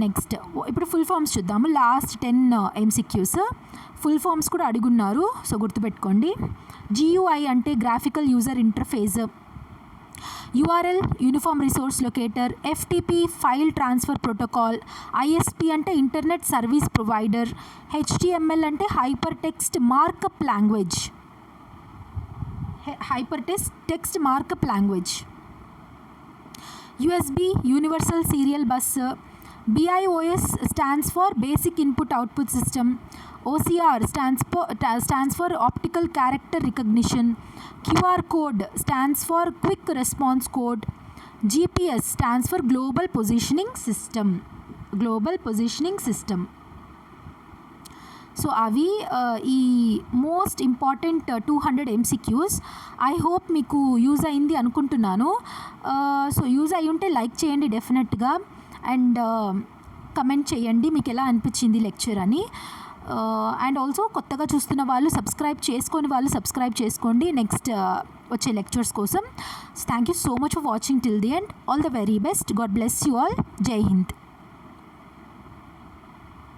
నెక్స్ట్ ఇప్పుడు ఫుల్ ఫామ్స్ చూద్దాము. లాస్ట్ 10 MCQs ఫుల్ ఫామ్స్ కూడా అడుగున్నారు, సో గుర్తుపెట్టుకోండి. GUI అంటే graphical user interface. URL uniform resource locator. FTP file transfer protocol. ISP అంటే ఇంటర్నెట్ సర్వీస్ ప్రొవైడర్. HTML అంటే hyper text markup language. Text markup language. USB universal serial bus. BIOS stands for Basic Input Output System. OCR stands for Optical Character Recognition. QR Code stands for Quick Response Code. GPS stands for Global Positioning System. So అవి ఈ most important 200 MCQs. I hope మీకు use అయింది అనుకుంటున్నాను. So use అయ్యి ఉంటే like చేయండి డెఫినెట్గా, and comment చేయండి మీకు ఎలా అనిపించింది లెక్చర్ అని. అండ్ ఆల్సో కొత్తగా చూస్తున్న వాళ్ళు సబ్స్క్రైబ్ చేసుకోండి నెక్స్ట్ వచ్చే లెక్చర్స్ కోసం. Thank you so much for watching till the end. All the very best. God bless you all. జై హింద్.